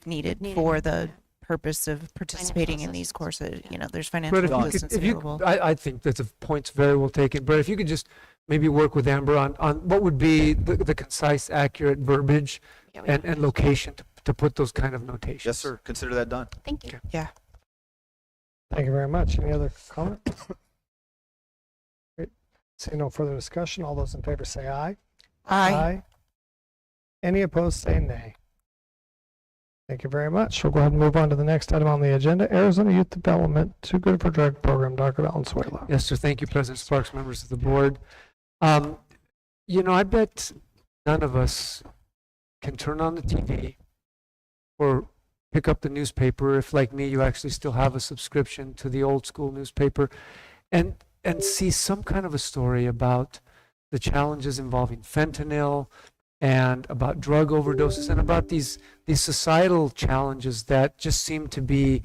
needed Needed, for yeah. the purpose of participating in these assistance, courses, yeah. there's Brett, financial if you assistance could, available. I think that's a point's very well taken. Brett, if you could just maybe work with Amber on what would be the concise, accurate verbiage Yeah, we and can- location to put those kind of notations. Yes, sir. Consider that done. Thank you. Thank you very much. Any other comments? Great. Seeing no further discussion, all those in favor say aye. Aye. Any opposed, say nay. Thank you very much. We'll go ahead and move on to the next item on the agenda, Arizona Youth Development Too Good for Drug Program. Dr. Valenzuela. Yes, sir. Thank you, President Sparks, members of the board. I bet none of us can turn on the TV or pick up the newspaper if, like me, you actually still have a subscription to the old school newspaper and see some kind of a story about the challenges involving fentanyl and about drug overdoses and about these societal challenges that just seem to be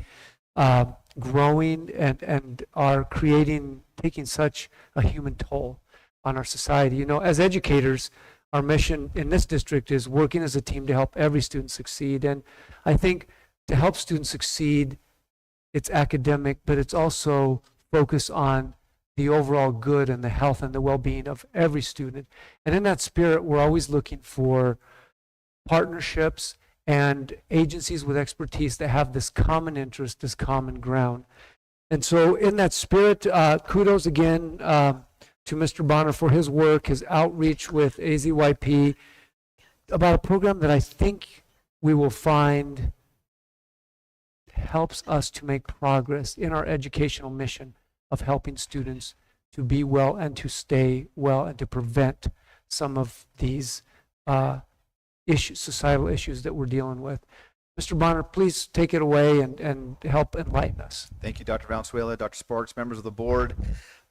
growing and are taking such a human toll on our society. As educators, our mission in this district is working as a team to help every student succeed. And I think to help students succeed, it's academic, but it's also focused on the overall good and the health and the well-being of every student. And in that spirit, we're always looking for partnerships and agencies with expertise that have this common interest, this common ground. And so in that spirit, kudos again to Mr. Bonner for his work, his outreach with AZYP about a program that I think we will find helps us to make progress in our educational mission of helping students to be well and to stay well and to prevent some of these societal issues that we're dealing with. Mr. Bonner, please take it away and help enlighten us. Thank you, Dr. Valenzuela, Dr. Sparks, members of the board.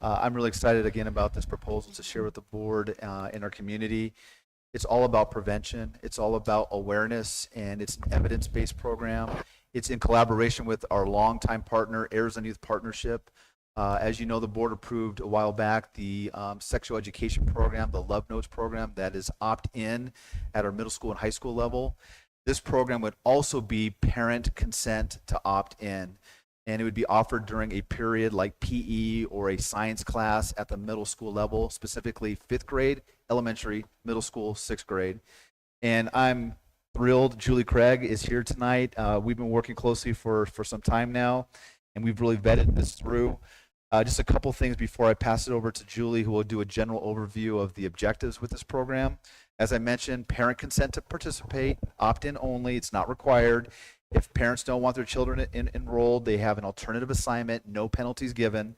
I'm really excited again about this proposal to share with the board in our community. It's all about prevention. It's all about awareness, and it's an evidence-based program. It's in collaboration with our longtime partner, Arizona Youth Partnership. As you know, the board approved a while back the sexual education program, the Love Notes program, that is opt-in at our middle school and high school level. This program would also be parent consent to opt in, and it would be offered during a period like PE or a science class at the middle school level, specifically 5th grade, elementary, middle school, 6th grade. And I'm thrilled Julie Craig is here tonight. We've been working closely for some time now, and we've really vetted this through. Just a couple things before I pass it over to Julie, who will do a general overview of the objectives with this program. As I mentioned, parent consent to participate, opt-in only, it's not required. If parents don't want their children enrolled, they have an alternative assignment, no penalties given.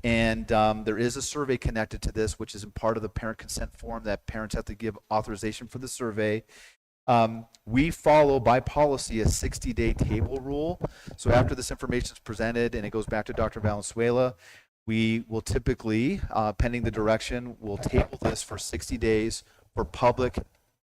And there is a survey connected to this, which is part of the parent consent form that parents have to give authorization for the survey. We follow by policy a 60-day table rule. So after this information is presented and it goes back to Dr. Valenzuela, we will typically, pending the direction, we'll table this for 60 days for public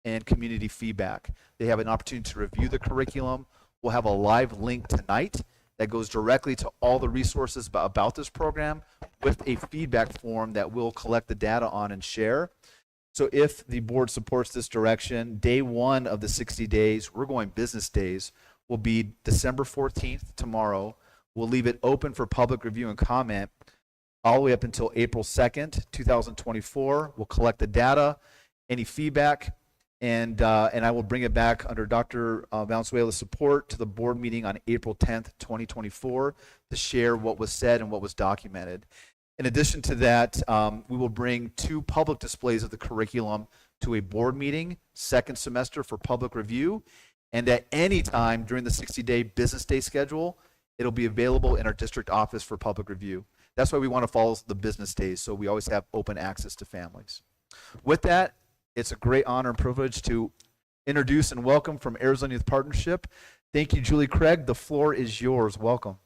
and community feedback. They have an opportunity to review the curriculum. We'll have a live link tonight that goes directly to all the resources about this program with a feedback form that we'll collect the data on and share. So if the board supports this direction, day one of the 60 days, we're going business days, will be December 14th, tomorrow. We'll leave it open for public review and comment all the way up until April 2nd, 2024. We'll collect the data, any feedback, and I will bring it back under Dr. Valenzuela's support to the board meeting on April 10th, 2024 to share what was said and what was documented. In addition to that, we will bring 2 public displays of the curriculum to a board meeting, second semester for public review, and at any time during the 60-day business day schedule, it'll be available in our district office for public review. That's why we want to follow the business days, so we always have open access to families. With that, it's a great honor and privilege to introduce and welcome from Arizona Youth Partnership. Thank you, Julie Craig. The floor is yours. Welcome.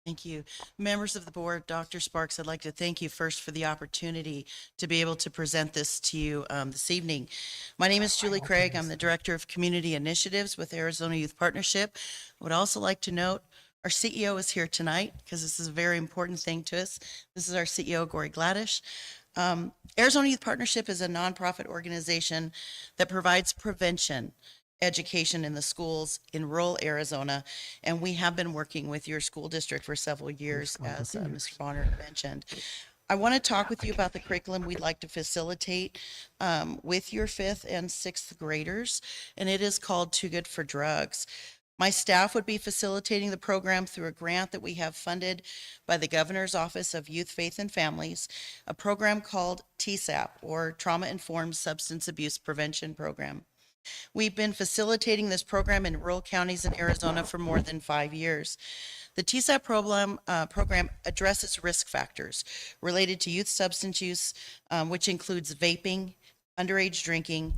Thank you. Members of the board, Dr. Sparks, I'd like to thank you first for the opportunity to be able to present this to you this evening. My name is Julie Craig. I'm the Director of Community Initiatives with Arizona Youth Partnership. I would also like to note our CEO is here tonight because this is a very important thing to us. This is our CEO, Gory Gladish. Arizona Youth Partnership is a nonprofit organization that provides prevention education in the schools in rural Arizona, and we have been working with your school district for several years, as Mr. Bonner mentioned. I want to talk with you about the curriculum we'd like to facilitate with your 5th and 6th graders, and it is called Too Good for Drugs. My staff would be facilitating the program through a grant that we have funded by the Governor's Office of Youth, Faith, and Families, a program called TSAP, or Trauma Informed Substance Abuse Prevention Program. We've been facilitating this program in rural counties in Arizona for more than 5 years. The TSAP program addresses risk factors related to youth substance use, which includes vaping, underage drinking,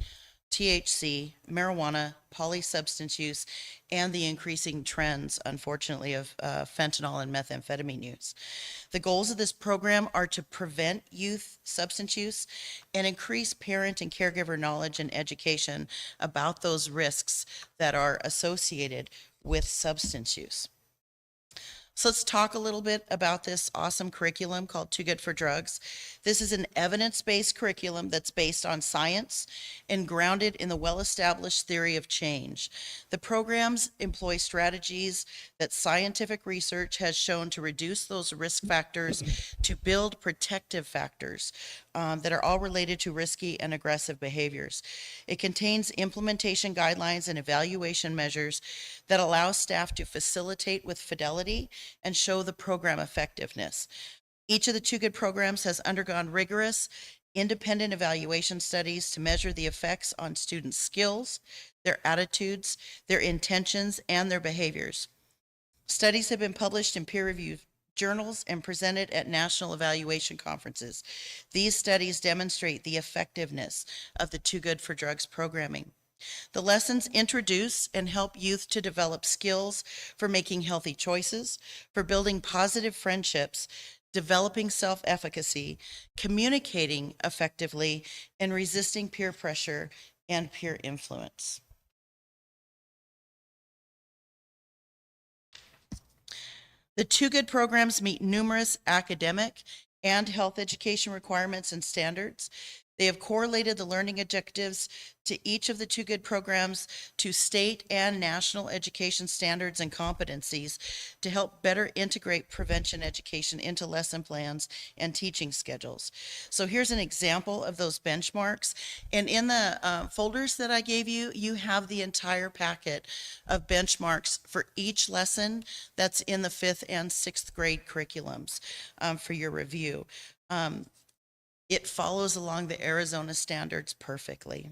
THC, marijuana, polysubstance use, and the increasing trends, unfortunately, of fentanyl and methamphetamine use. The goals of this program are to prevent youth substance use and increase parent and caregiver knowledge and education about those risks that are associated with substance use. So let's talk a little bit about this awesome curriculum called Too Good for Drugs. This is an evidence-based curriculum that's based on science and grounded in the well-established theory of change. The programs employ strategies that scientific research has shown to reduce those risk factors to build protective factors that are all related to risky and aggressive behaviors. It contains implementation guidelines and evaluation measures that allow staff to facilitate with fidelity and show the program effectiveness. Each of the Too Good programs has undergone rigorous, independent evaluation studies to measure the effects on students' skills, their attitudes, their intentions, and their behaviors. Studies have been published in peer-reviewed journals and presented at national evaluation conferences. These studies demonstrate the effectiveness of the Too Good for Drugs programming. The lessons introduce and help youth to develop skills for making healthy choices, for building positive friendships, developing self-efficacy, communicating effectively, and resisting peer pressure and peer influence. The Two Good programs meet numerous academic and health education requirements and standards. They have correlated the learning objectives to each of the Two Good programs to state and national education standards and competencies to help better integrate prevention education into lesson plans and teaching schedules. So here's an example of those benchmarks. And in the folders that I gave you, you have the entire packet of benchmarks for each lesson that's in the 5th and 6th grade curriculums for your review. It follows along the Arizona standards perfectly.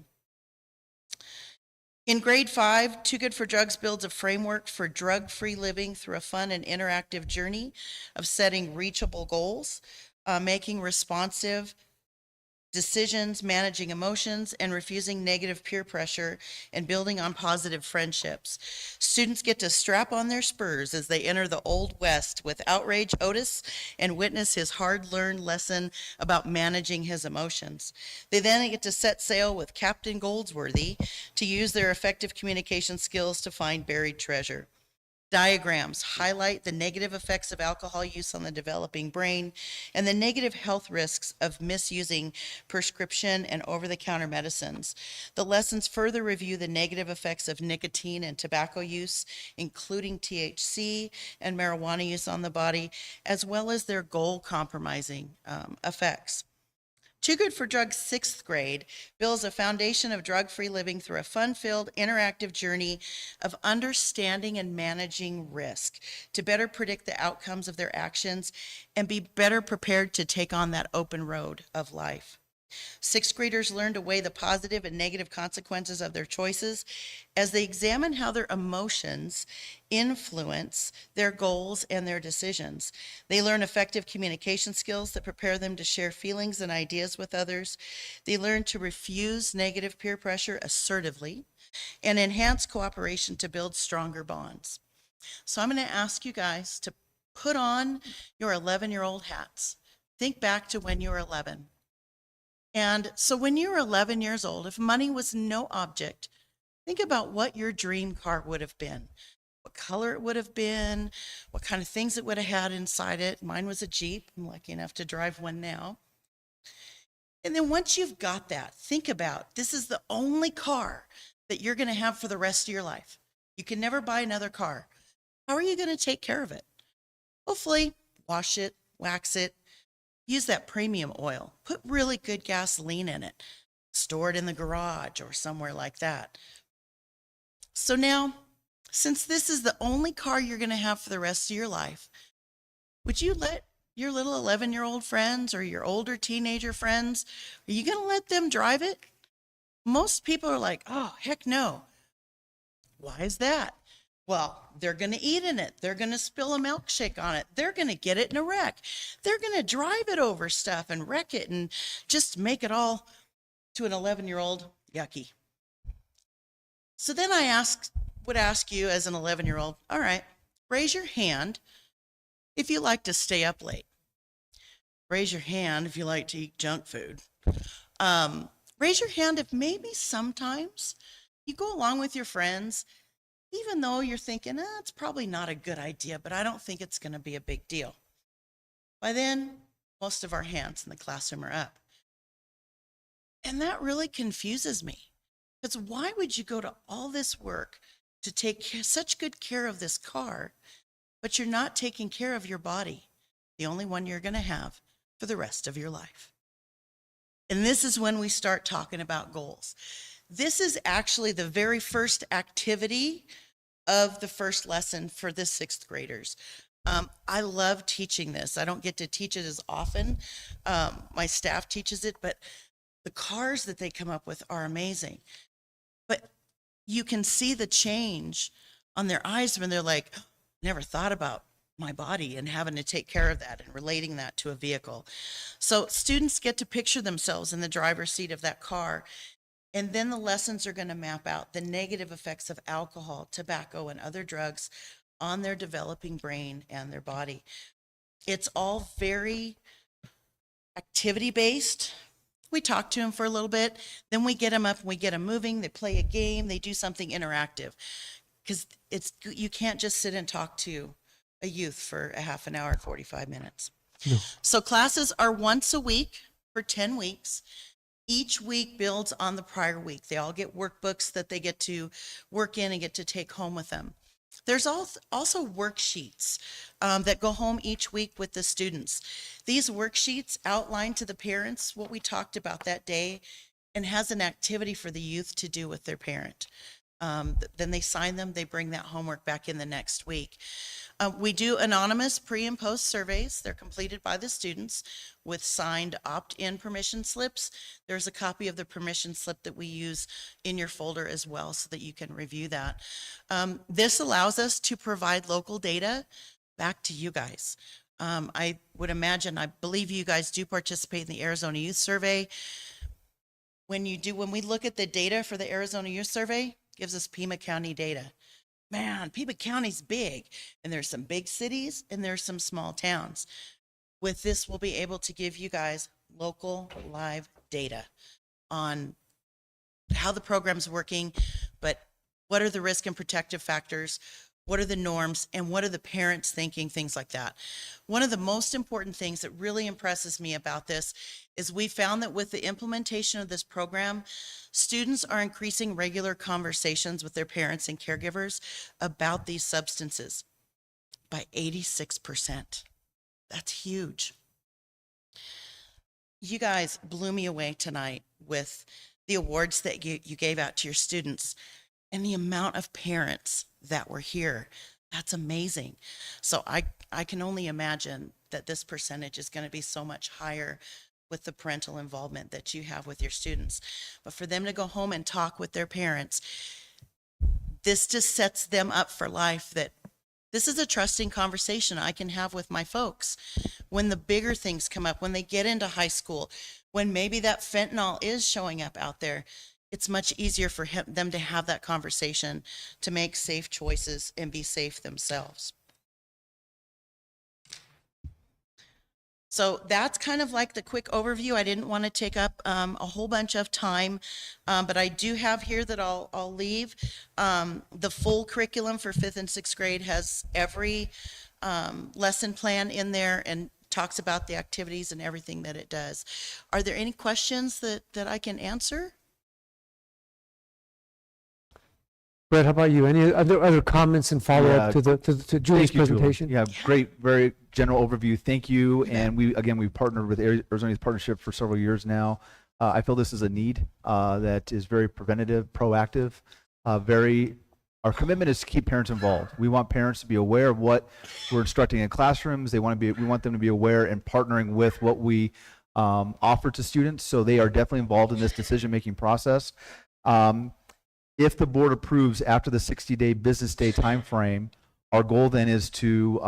In grade 5, Too Good for Drugs builds a framework for drug-free living through a fun and interactive journey of setting reachable goals, making responsive decisions, managing emotions, and refusing negative peer pressure, and building on positive friendships. Students get to strap on their spurs as they enter the Old West with Outrage Otis and witness his hard-learned lesson about managing his emotions. They then get to set sail with Captain Goldsworthy to use their effective communication skills to find buried treasure. Diagrams highlight the negative effects of alcohol use on the developing brain and the negative health risks of misusing prescription and over-the-counter medicines. The lessons further review the negative effects of nicotine and tobacco use, including THC and marijuana use on the body, as well as their goal-compromising effects. Too Good for Drugs 6th grade builds a foundation of drug-free living through a fun-filled, interactive journey of understanding and managing risk to better predict the outcomes of their actions and be better prepared to take on that open road of life. 6th graders learn to weigh the positive and negative consequences of their choices as they examine how their emotions influence their goals and their decisions. They learn effective communication skills that prepare them to share feelings and ideas with others. They learn to refuse negative peer pressure assertively and enhance cooperation to build stronger bonds. So I'm going to ask you guys to put on your 11-year-old hats. Think back to when you were 11. And so when you were 11 years old, if money was no object, think about what your dream car would have been, what color it would have been, what kind of things it would have had inside it. Mine was a Jeep. I'm lucky enough to drive one now. And then once you've got that, think about this is the only car that you're going to have for the rest of your life. You can never buy another car. How are you going to take care of it? Hopefully, wash it, wax it. Use that premium oil. Put really good gasoline in it. Store it in the garage or somewhere like that. So now, since this is the only car you're going to have for the rest of your life, would you let your little 11-year-old friends or your older teenager friends, are you going to let them drive it? Most people are like, oh, heck no. Why is that? Well, they're going to eat in it. They're going to spill a milkshake on it. They're going to get it in a wreck. They're going to drive it over stuff and wreck it and just make it all to an 11-year-old yucky. So then I would ask you as an 11-year-old, all right, raise your hand if you like to stay up late. Raise your hand if you like to eat junk food. Raise your hand if maybe sometimes you go along with your friends even though you're thinking, it's probably not a good idea, but I don't think it's going to be a big deal. By then, most of our hands in the classroom are up. And that really confuses me. Because why would you go to all this work to take such good care of this car, but you're not taking care of your body, the only one you're going to have for the rest of your life? And this is when we start talking about goals. This is actually the very first activity of the first lesson for the 6th graders. I love teaching this. I don't get to teach it as often. My staff teaches it, but the cars that they come up with are amazing. But you can see the change on their eyes when they're like, never thought about my body and having to take care of that and relating that to a vehicle. So students get to picture themselves in the driver's seat of that car. And then the lessons are going to map out the negative effects of alcohol, tobacco, and other drugs on their developing brain and their body. It's all very activity-based. We talk to them for a little bit, then we get them up and we get them moving. They play a game, they do something interactive. Because you can't just sit and talk to a youth for a half an hour, 45 minutes. No. So classes are once a week for 10 weeks. Each week builds on the prior week. They all get workbooks that they get to work in and get to take home with them. There's also worksheets that go home each week with the students. These worksheets outline to the parents what we talked about that day and has an activity for the youth to do with their parent. Then they sign them, they bring that homework back in the next week. We do anonymous pre and post surveys. They're completed by the students with signed opt-in permission slips. There's a copy of the permission slip that we use in your folder as well so that you can review that. This allows us to provide local data back to you guys. I would imagine, I believe you guys do participate in the Arizona Youth Survey. When we look at the data for the Arizona Youth Survey, it gives us Pima County data. Man, Pima County's big, and there's some big cities and there's some small towns. With this, we'll be able to give you guys local live data on how the program's working, but what are the risk and protective factors, what are the norms, and what are the parents thinking, things like that. One of the most important things that really impresses me about this is we found that with the implementation of this program, students are increasing regular conversations with their parents and caregivers about these substances by 86%. That's huge. You guys blew me away tonight with the awards that you gave out to your students and the amount of parents that were here. That's amazing. So I can only imagine that this percentage is going to be so much higher with the parental involvement that you have with your students. But for them to go home and talk with their parents, this just sets them up for life, that this is a trusting conversation I can have with my folks. When the bigger things come up, when they get into high school, when maybe that fentanyl is showing up out there, it's much easier for them to have that conversation, to make safe choices and be safe themselves. So that's kind of like the quick overview. I didn't want to take up a whole bunch of time, but I do have here that I'll leave. The full curriculum for 5th and 6th grade has every lesson plan in there and talks about the activities and everything that it does. Are there any questions that I can answer? Brett, how about you? Any other comments and follow-up Yeah. to Julie's Thank you, Julie. presentation? Yeah, great, very general overview. Thank you. And we've partnered with Arizona Youth Partnership for several years now. I feel this is a need that is very preventative, proactive. Our commitment is to keep parents involved. We want parents to be aware of what we're instructing in classrooms. We want them to be aware and partnering with what we offer to students. So they are definitely involved in this decision-making process. If the board approves after the 60-day business day timeframe, our goal then is to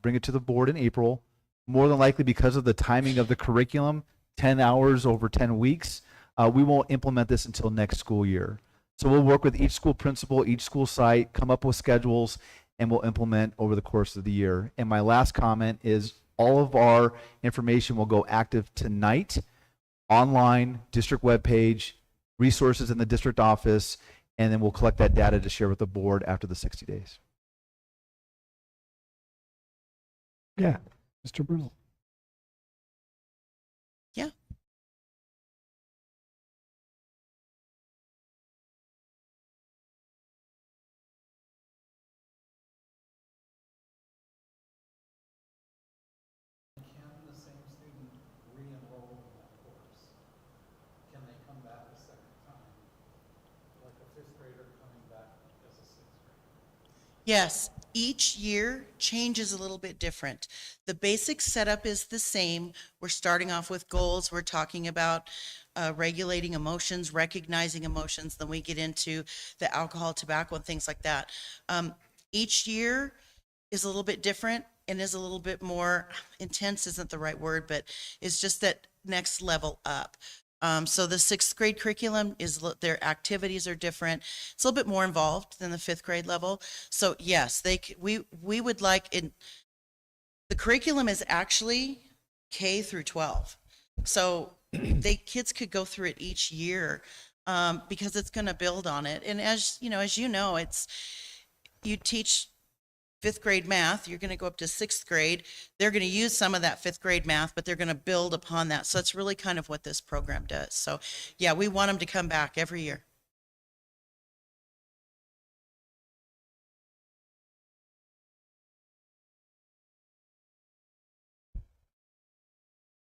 bring it to the board in April. More than likely, because of the timing of the curriculum, 10 hours over 10 weeks, we won't implement this until next school year. So we'll work with each school principal, each school site, come up with schedules, and we'll implement over the course of the year. And my last comment is all of our information will go active tonight, online, district webpage, resources in the district office, and then we'll collect that data to share with the board after the 60 days. Yeah, Mr. Brunel. Yeah. Yes, each year changes a little bit different. The basic setup is the same. We're starting off with goals. We're talking about regulating emotions, recognizing emotions. Then we get into the alcohol, tobacco, and things like that. Each year is a little bit different and is a little bit more intense, isn't the right word, but it's just that next level up. So the 6th grade curriculum their activities are different. It's a little bit more involved than the 5th grade level. So yes, we would like the curriculum is actually K through 12. So kids could go through it each year because it's going to build on it. And as you know, it's you teach fifth grade math, you're going to go up to sixth grade. They're going to use some of that fifth grade math, but they're going to build upon that. So that's really kind of what this program does. So yeah, we want them to come back every year.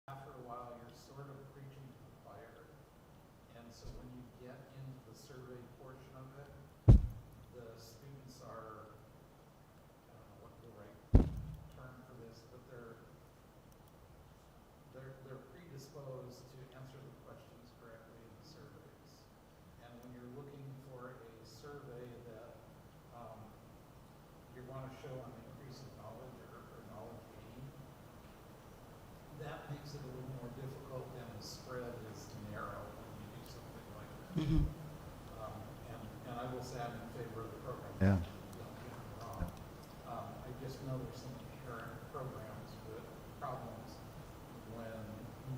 After a while, you're sort of preaching to the choir. And so when you get into the survey portion of it, the students are, I don't know what the right term for this, but they're predisposed to answer the questions correctly in the surveys. And when you're looking for a survey that you want to show an increase in knowledge or knowledge gain, that makes it a little more difficult, and the spread is narrow when you do something like that. And I will say I'm in favor of the program. Yeah. Don't get me wrong. I just know there's some inherent programs with problems when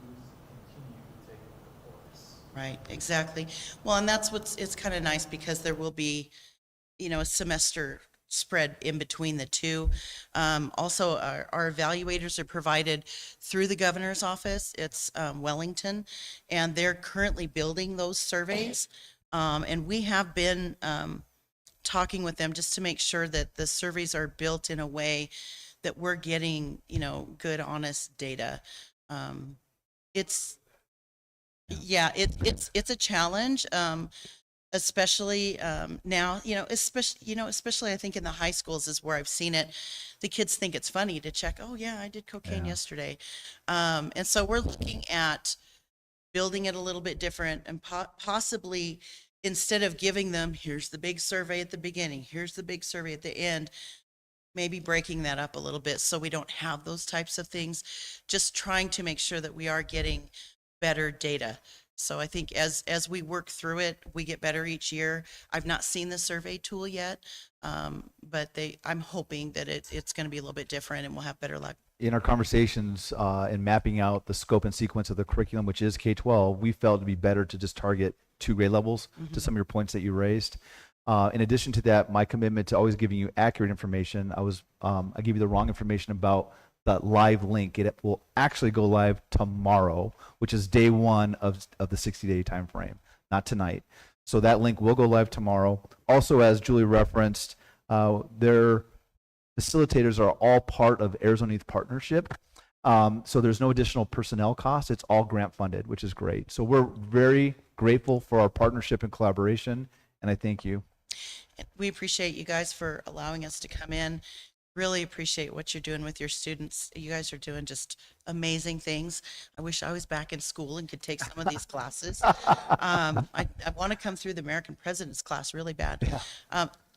youth continue to take the course. Right, exactly. Well, and that's it's kind of nice because there will be, a semester spread in between the two. Also, our evaluators are provided through the governor's office. It's Wellington, and they're currently building those surveys. And we have been talking with them just to make sure that the surveys are built in a way that we're getting, good, honest data. It's a challenge. Especially now, especially I think in the high schools is where I've seen it. The kids think it's funny to check, oh yeah, I did cocaine yesterday. And so we're looking at building it a little bit different and possibly instead of giving them, here's the big survey at the beginning, here's the big survey at the end, maybe breaking that up a little bit so we don't have those types of things, just trying to make sure that we are getting better data. So I think as we work through it, we get better each year. I've not seen the survey tool yet, but I'm hoping that it's going to be a little bit different and we'll have better luck. In our conversations and mapping out the scope and sequence of the curriculum, which is K-12, we felt it'd be better to just target 2 grade levels to some of your points that you raised. In addition to that, my commitment to always giving you accurate information, I gave you the wrong information about the live link. It will actually go live tomorrow, which is day 1 of the 60-day time frame, not tonight. So that link will go live tomorrow. Also, as Julie referenced, their facilitators are all part of Arizona Youth Partnership. So there's no additional personnel costs. It's all grant funded, which is great. So we're very grateful for our partnership and collaboration, and I thank you. We appreciate you guys for allowing us to come in. Really appreciate what you're doing with your students. You guys are doing just amazing things. I wish I was back in school and could take some of these classes. I want to come through the American President's class really bad.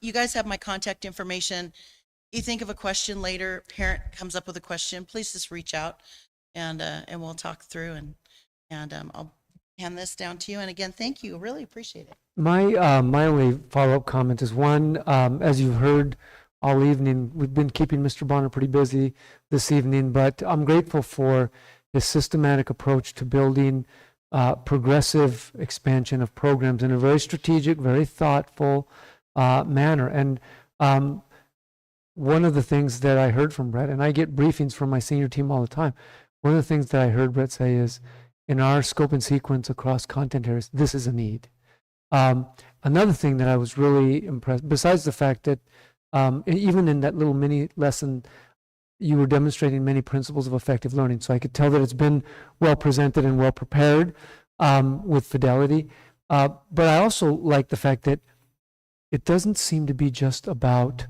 You guys have my contact information. You think of a question later, parent comes up with a question, please just reach out and we'll talk through and I'll hand this down to you. And again, thank you. Really appreciate it. My only follow-up comment is one, as you've heard all evening, we've been keeping Mr. Bonner pretty busy this evening, but I'm grateful for his systematic approach to building progressive expansion of programs in a very strategic, very thoughtful manner. And one of the things that I heard from Brett, and I get briefings from my senior team all the time, one of the things that I heard Brett say is, in our scope and sequence across content areas, this is a need. Another thing that I was really impressed, besides the fact that even in that little mini lesson, you were demonstrating many principles of effective learning. So I could tell that it's been well presented and well prepared with fidelity. But I also like the fact that it doesn't seem to be just about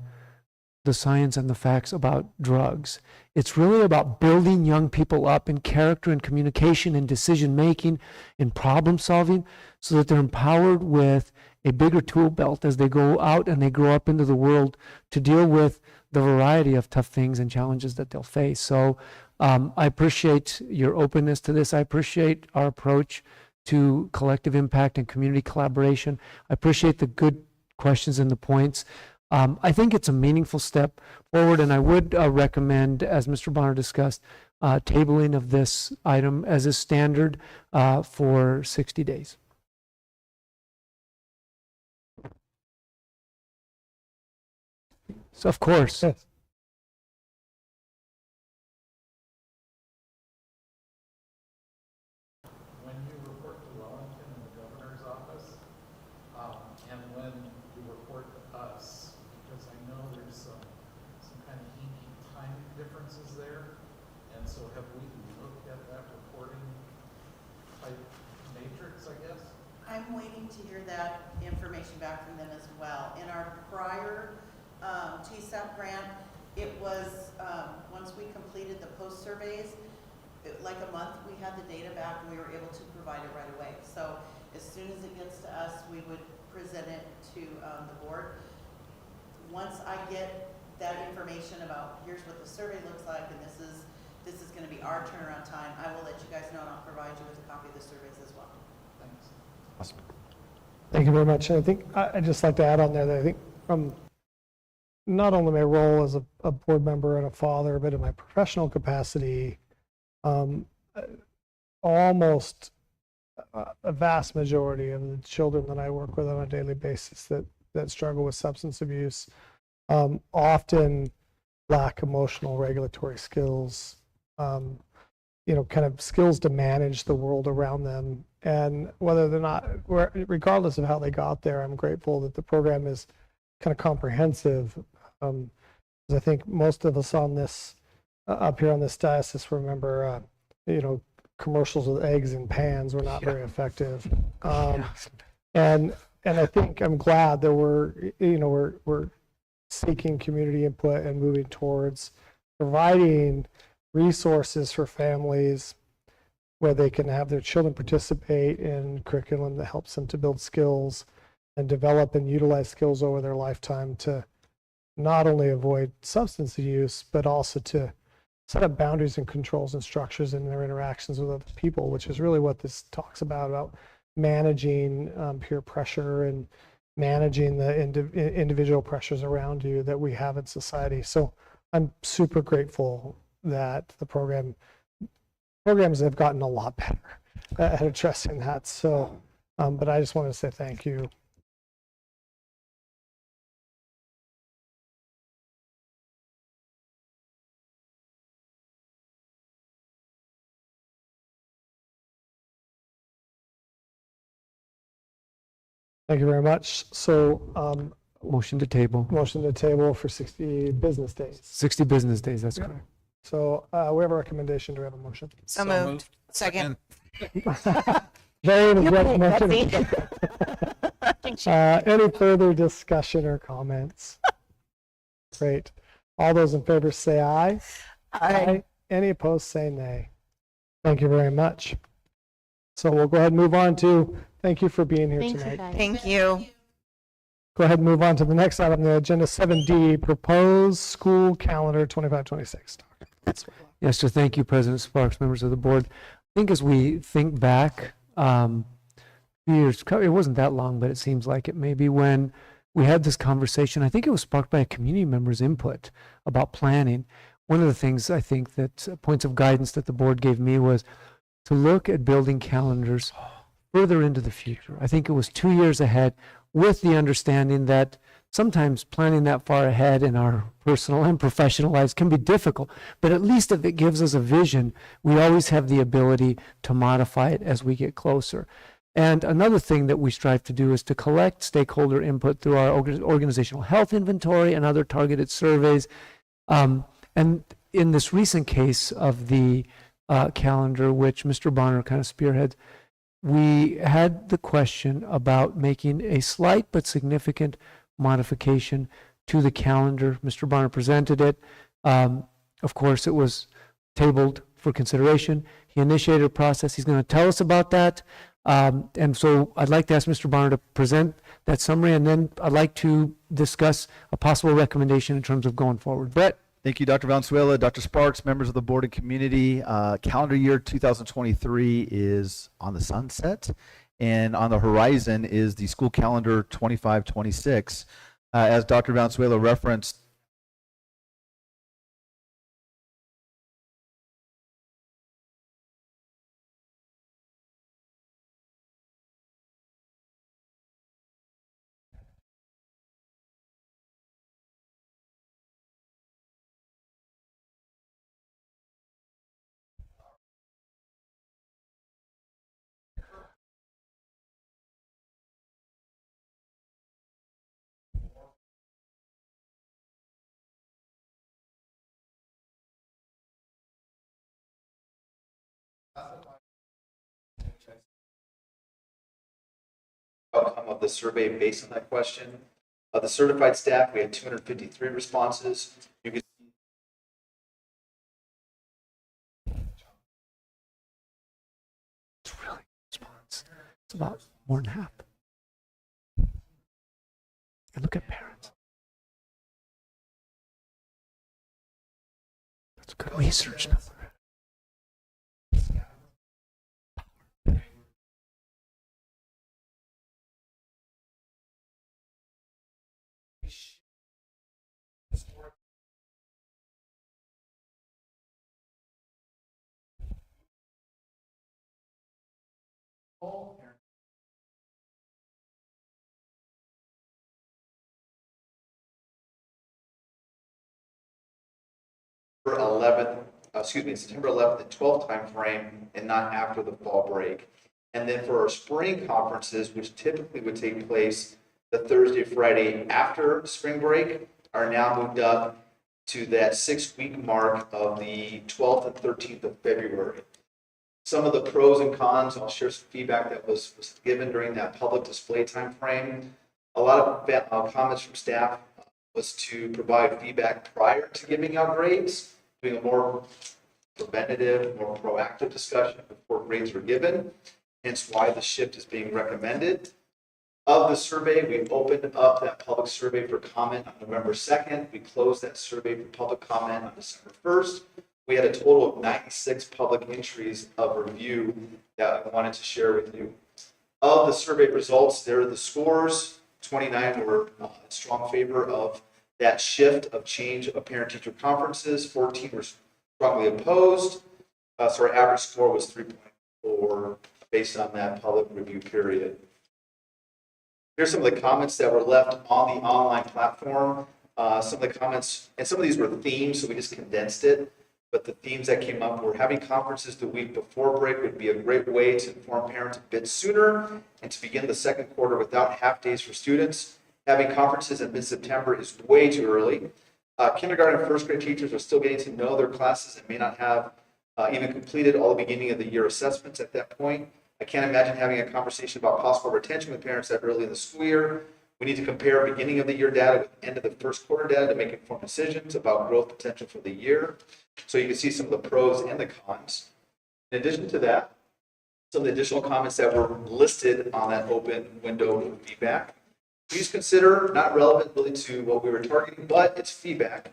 the science and the facts about drugs. It's really about building young people up in character and communication and decision making and problem solving so that they're empowered with a bigger tool belt as they go out and they grow up into the world to deal with the variety of tough things and challenges that they'll face. So I appreciate your openness to this. I appreciate our approach to collective impact and community collaboration. I appreciate the good questions and the points. I think it's a meaningful step forward, and I would recommend, as Mr. Bonner discussed, tabling of this item as a standard for 60 days. So, of course. Yes. waiting to hear that information back from them as well. In our prior TSAP grant, it was, once we completed the post surveys, like a month, we had the data back and we were able to provide it right away. So as soon as it gets to us, we would present it to the board. Once I get that information about here's what the survey looks like and this is going to be our turnaround time, I will let you guys know and I'll provide you with a copy of the surveys as well. Thanks. Awesome. Thank you very much. And I think I'd just like to add on there that I think from not only my role as a board member and a father, but in my professional capacity, almost a vast majority of the children that I work with on a daily basis that struggle with substance abuse often lack emotional regulatory skills, kind of skills to manage the world around them. And whether they're not, regardless of how they got there, I'm grateful that the program is kind of comprehensive. Because I think most of us on this, up here on this diocese, remember, commercials with eggs in pans were not very effective. And I think I'm glad that we're seeking community input and moving towards providing resources for families where they can have their children participate in curriculum that helps them to build skills and develop and utilize skills over their lifetime to not only avoid substance use, but also to set up boundaries and controls and structures in their interactions with other people, which is really what this talks about managing peer pressure and managing the individual pressures around you that we have in society. So I'm super grateful that the programs have gotten a lot better at addressing that. So, but I just want to say thank you. Thank you very much. So, Motion to table. motion to table for 60 business days. 60 business days, that's Yeah. correct. So we have a recommendation. Do we have a motion? So moved. Second. Very You energetic pay, motion. Any further discussion or comments? Great. All those in favor say aye. Aye. Any opposed say nay. Thank you very much. So we'll go ahead and move on to, thank you for being here Thank you, tonight. guys. Thank you. Go ahead and move on to the next item on the agenda, 7D, proposed school calendar 25-26. Yes, so thank you, President Sparks, members of the board. I think as we think back, years, it wasn't that long, but it seems like it maybe when we had this conversation, I think it was sparked by a community member's input about planning. One of the things I think that points of guidance that the board gave me was to look at building calendars further into the future. I think it was 2 years ahead, with the understanding that sometimes planning that far ahead in our personal and professional lives can be difficult, but at least if it gives us a vision, we always have the ability to modify it as we get closer. And another thing that we strive to do is to collect stakeholder input through our organizational health inventory and other targeted surveys. And in this recent case of the calendar, which Mr. Bonner kind of spearheads, we had the question about making a slight but significant modification to the calendar. Mr. Bonner presented it. Of course, it was tabled for consideration. He initiated a process. He's going to tell us about that. And so I'd like to ask Mr. Bonner to present that summary, and then I'd like to discuss a possible recommendation in terms of going forward. Brett? Thank you, Dr. Valenzuela, Dr. Sparks, members of the board and community. Calendar year 2023 is on the sunset, and on the horizon is the school calendar 25-26. As Dr. Valenzuela referenced, the survey based on that question. Of the certified staff, we had 253 responses. You can It's really response. It's about more than half. And look at parents. That's a good research number. September 11th and 12th timeframe, and not after the fall break. And then for our spring conferences, which typically would take place the Thursday, Friday after spring break, are now moved up to that 6-week mark of the 12th and 13th of February. Some of the pros and cons, I'll share some feedback that was given during that public display timeframe. A lot of comments from staff was to provide feedback prior to giving out grades, doing a more preventative, more proactive discussion before grades were given, hence why the shift is being recommended. Of the survey, we opened up that public survey for comment on November 2nd. We closed that survey for public comment on December 1st. We had a total of 96 public entries of review that I wanted to share with you. Of the survey results, there are the scores. 29 were in strong favor of that shift of change of parent-teacher conferences. 14 were strongly opposed. So our average score was 3.4 based on that public review period. Here's some of the comments that were left on the online platform. Some of the comments, and some of these were themes, so we just condensed it. But the themes that came up were having conferences the week before break would be a great way to inform parents a bit sooner and to begin the second quarter without half days for students. Having conferences in mid-September is way too early. Kindergarten and first grade teachers are still getting to know their classes and may not have even completed all the beginning of the year assessments at that point. I can't imagine having a conversation about possible retention with parents that early in the school year. We need to compare beginning of the year data with end of the first quarter data to make informed decisions about growth potential for the year. So you can see some of the pros and the cons. In addition to that, some of the additional comments that were listed on that open window of feedback. Please consider, not relevant really to what we were targeting, but it's feedback.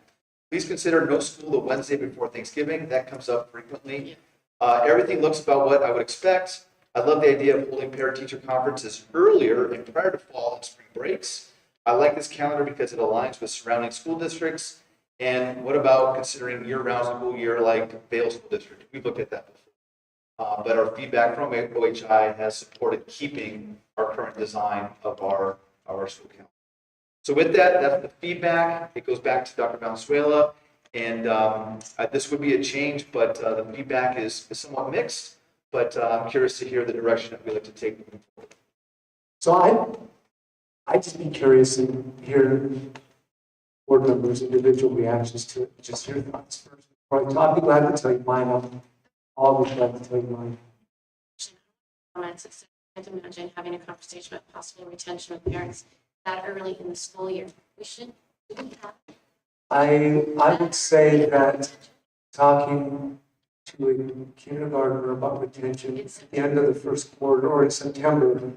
Please consider no school the Wednesday before Thanksgiving. That comes up frequently. Everything looks about what I would expect. I love the idea of holding parent-teacher conferences earlier and prior to fall and spring breaks. I like this calendar because it aligns with surrounding school districts. And what about considering year-round school year like Vail School District? We've looked at that before. But our feedback from OHI has supported keeping our current design of our school calendar. So with that, that's the feedback. It goes back to Dr. Valenzuela. And this would be a change, but the feedback is somewhat mixed. But I'm curious to hear the direction that we like to take moving forward. So I'd just be curious to hear board members' individual reactions to it. Just your thoughts first. Before I talk, I'd be glad to tell you mine. I'm always glad to tell you mine. Comments. I can't imagine having a conversation about possible retention with parents that early in the school year. We should do that. I would say that talking to a kindergartner about retention at the end of the first quarter or in September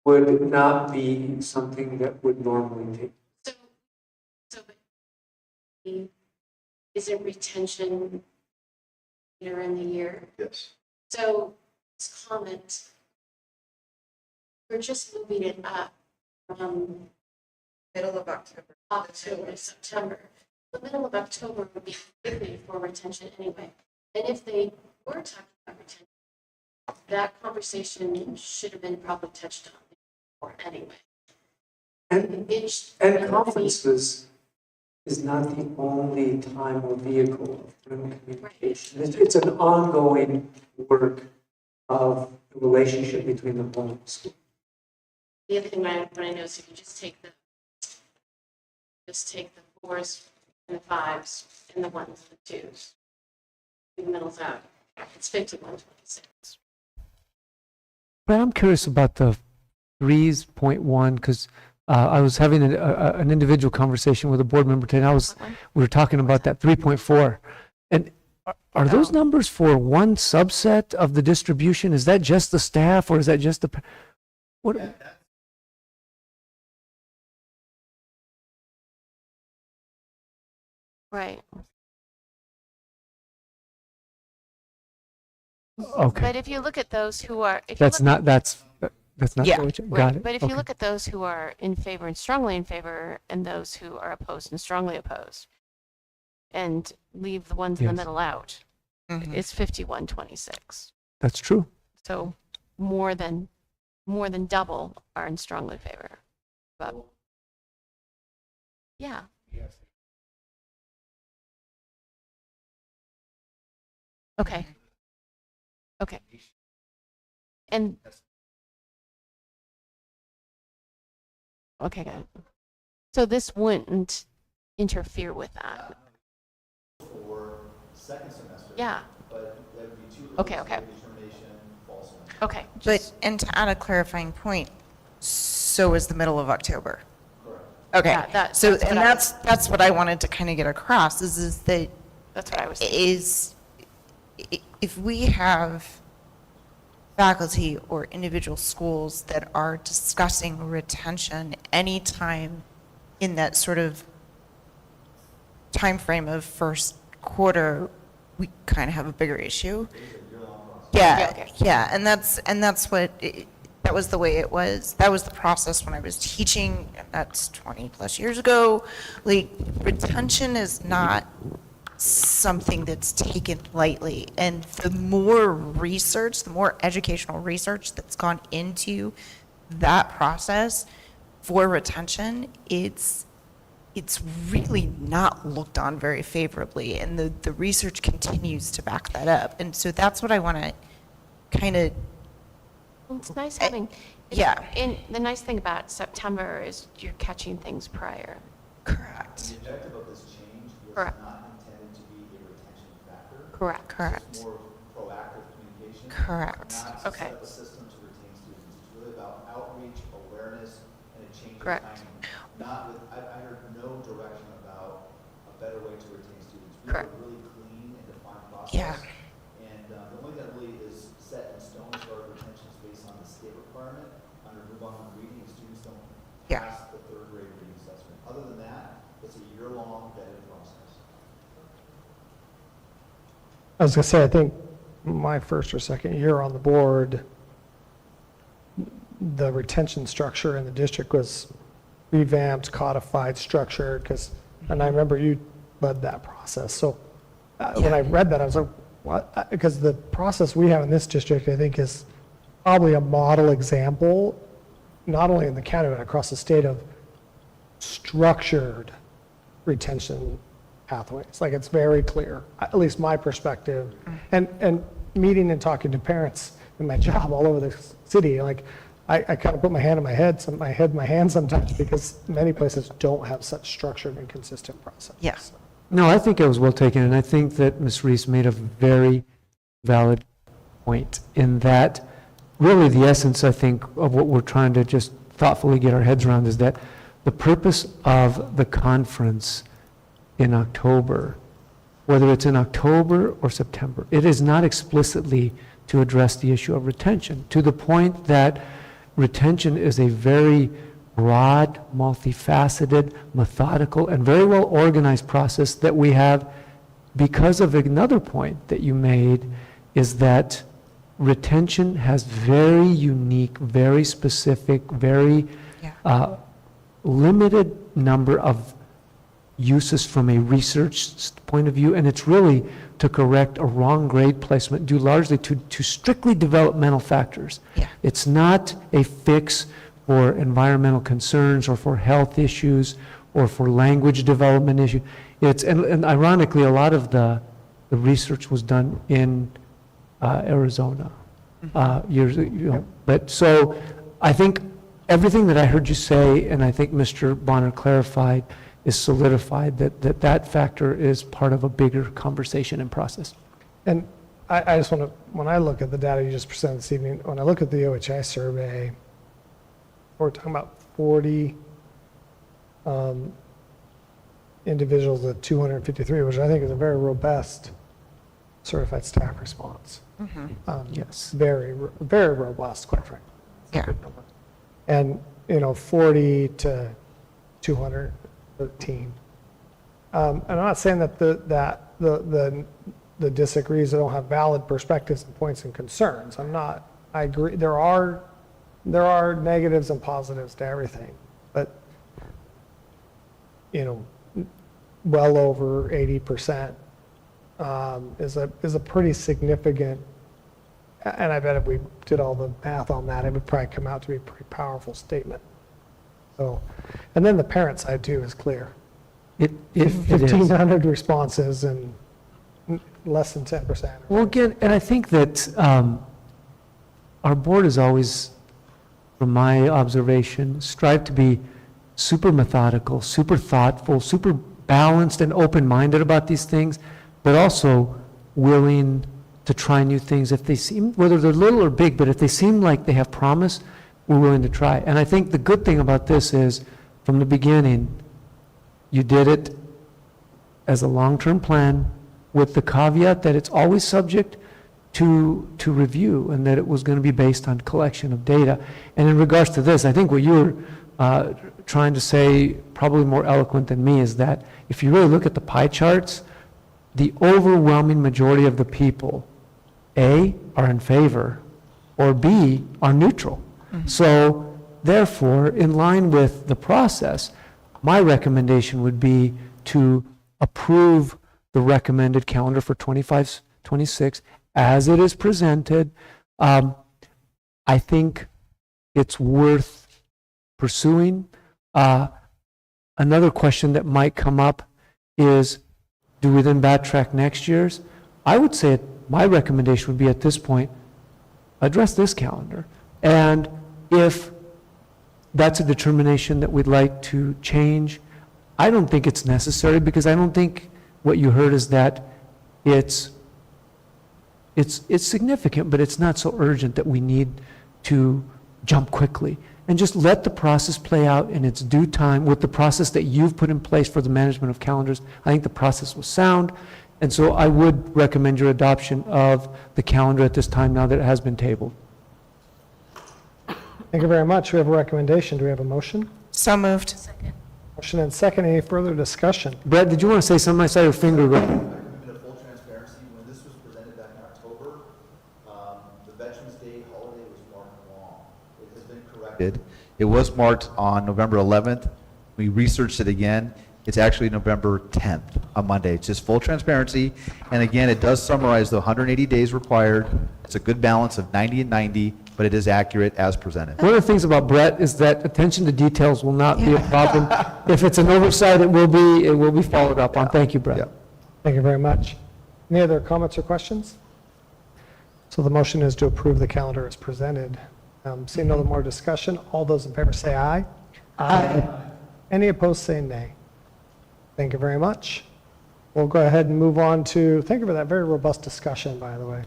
would not be something that would normally take. So isn't retention later in the year? Yes. So this comment, we're just moving it up from Middle of October. October to September. The middle of October would be quickly for retention anyway. And if they were talking about retention, that conversation should have been probably touched on before anyway. And conferences is not the only time or vehicle of communication. It's an ongoing work of the relationship between the home and school. The other thing what I know is if you just take the 4s and the 5s and the 1s and the 2s, the middle's out. It's 51-26. But I'm curious about the 3.1, because I was having an individual conversation with a board member today, and we were talking about that 3.4. And are those numbers for one subset of the distribution? Is that just the staff, or is that just the, what? Right. Okay, But if you look at those who are, if you that's look not, that's not, Yeah, what you- Right, got it. but if Okay. you look at those who are in favor and strongly in favor, and those who are opposed and strongly opposed, and leave the ones in the Yes. middle out, it's 51-26. That's true. So more than double are in strongly favor. But yeah, okay, okay, and okay, got it. So this wouldn't interfere with that. For second semester. Yeah. But that would be too Okay, okay. determination, fall semester. Okay. But, and to add a clarifying point, so is the middle of October. Okay, Yeah, so, that's what and I that's what I wanted to kind of get across, is that That's what I was thinking. if we have faculty or individual schools that are discussing retention anytime in that sort of time frame of first quarter, we kind of have a bigger issue. Yeah, okay. yeah, and that's what that was the way it was. That was the process when I was teaching, and that's 20 plus years ago. Like, retention is not something that's taken lightly, and the more research, the more educational research that's gone into that process for retention, it's really not looked on very favorably, and the research continues to back that up. And so that's what I want to kind of, Well, it's nice having. yeah. And the nice thing about September is you're catching things prior. Correct. The objective of this change was Correct. not intended to be a retention factor. Correct. Correct. It's more proactive communication. Correct. Not to Okay. set the system to retain students. It's really about outreach, awareness, and a change in Correct. timing. Not with, I heard no direction about a better way to retain students. We Correct. have a really clean and defined process. Yeah. And the only thing that really is set in stone as far as retention is based on the state requirement under move on reading, and students don't Yeah. pass the third grade reading assessment. Other than that, it's a year-long vetted process. I was gonna say, I think my first or second year on the board, the retention structure in the district was revamped, codified, structured, because, and I remember you led that process. So when I read that, I was like, what? Because the process we have in this district, I think, is probably a model example, not only in the county, but across the state, of structured retention pathways. Like, it's very clear, at least my perspective. And meeting and talking to parents in my job all over the city, like, I kind of put my hand in my head, my hand sometimes, because many places don't have such structured and consistent process. Yeah. No, I think it was well taken, and I think that Ms. Reese made a very valid point in that really the essence, I think, of what we're trying to just thoughtfully get our heads around is that the purpose of the conference in October, whether it's in October or September, it is not explicitly to address the issue of retention, to the point that retention is a very broad, multifaceted, methodical, and very well organized process that we have because of another point that you made, is that retention has very unique, very specific, very limited number of uses from a research point of view, and it's really to correct a wrong grade placement due largely to strictly developmental factors. Yeah. It's not a fix for environmental concerns or for health issues or for language development issues. And ironically, a lot of the research was done in Arizona years ago. But so I think everything that I heard you say, and I think Mr. Bonner clarified, is solidified that factor is part of a bigger conversation and process. And I just want to, when I look at the data you just presented this evening, when I look at the OHI survey, we're talking about 40 individuals with 253, which I think is a very robust certified staff response. Yes. Very, very robust, quite frankly. It's a Yeah. good number. And, 40 to 213. And I'm not saying that the disagrees don't have valid perspectives and points and concerns. I agree. There are negatives and positives to everything, but, well over 80% is a pretty significant, and I bet if we did all the math on that, it would probably come out to be a pretty powerful statement. So, and then the parent side too is clear. It is. 1,500 responses and less than 10%. Well, again, and I think that our board has always, from my observation, strived to be super methodical, super thoughtful, super balanced and open-minded about these things, but also willing to try new things if they seem, whether they're little or big, but if they seem like they have promise, we're willing to try. And I think the good thing about this is, from the beginning, you did it as a long-term plan with the caveat that it's always subject to review and that it was going to be based on collection of data. And in regards to this, I think what you were trying to say, probably more eloquent than me, is that if you really look at the pie charts, the overwhelming majority of the people, A, are in favor, or B, are neutral. So therefore, in line with the process, my recommendation would be to approve the recommended calendar for 25-26 as it is presented. I think it's worth pursuing. Another question that might come up is, do we then backtrack next year's? I would say my recommendation would be, at this point, address this calendar. And if that's a determination that we'd like to change, I don't think it's necessary, because I don't think what you heard is that it's significant, but it's not so urgent that we need to jump quickly. And just let the process play out in its due time with the process that you've put in place for the management of calendars. I think the process was sound, and so I would recommend your adoption of the calendar at this time, now that it has been tabled. Thank you very much. We have a recommendation. Do we have a motion? So moved. Motion and second. Any further discussion? Brett, did you want to say something? I saw your finger go. A bit of full transparency, when this was presented back in October, the Veterans Day holiday was marked wrong. It has been corrected. It was marked on November 11th. We researched it again. It's actually November 10th, a Monday. It's just full transparency. And again, it does summarize the 180 days required. It's a good balance of 90 and 90, but it is accurate as presented. One of the things about Brett is that attention to details will not be a problem. If it's an oversight, it will be followed up on. Thank you, Brett. Yeah. Thank you very much. Any other comments or questions? So the motion is to approve the calendar as presented. Seeing no more discussion, all those in favor say aye. Aye. Any opposed say nay. Thank you very much. We'll go ahead and move on to, thank you for that very robust discussion, by the way.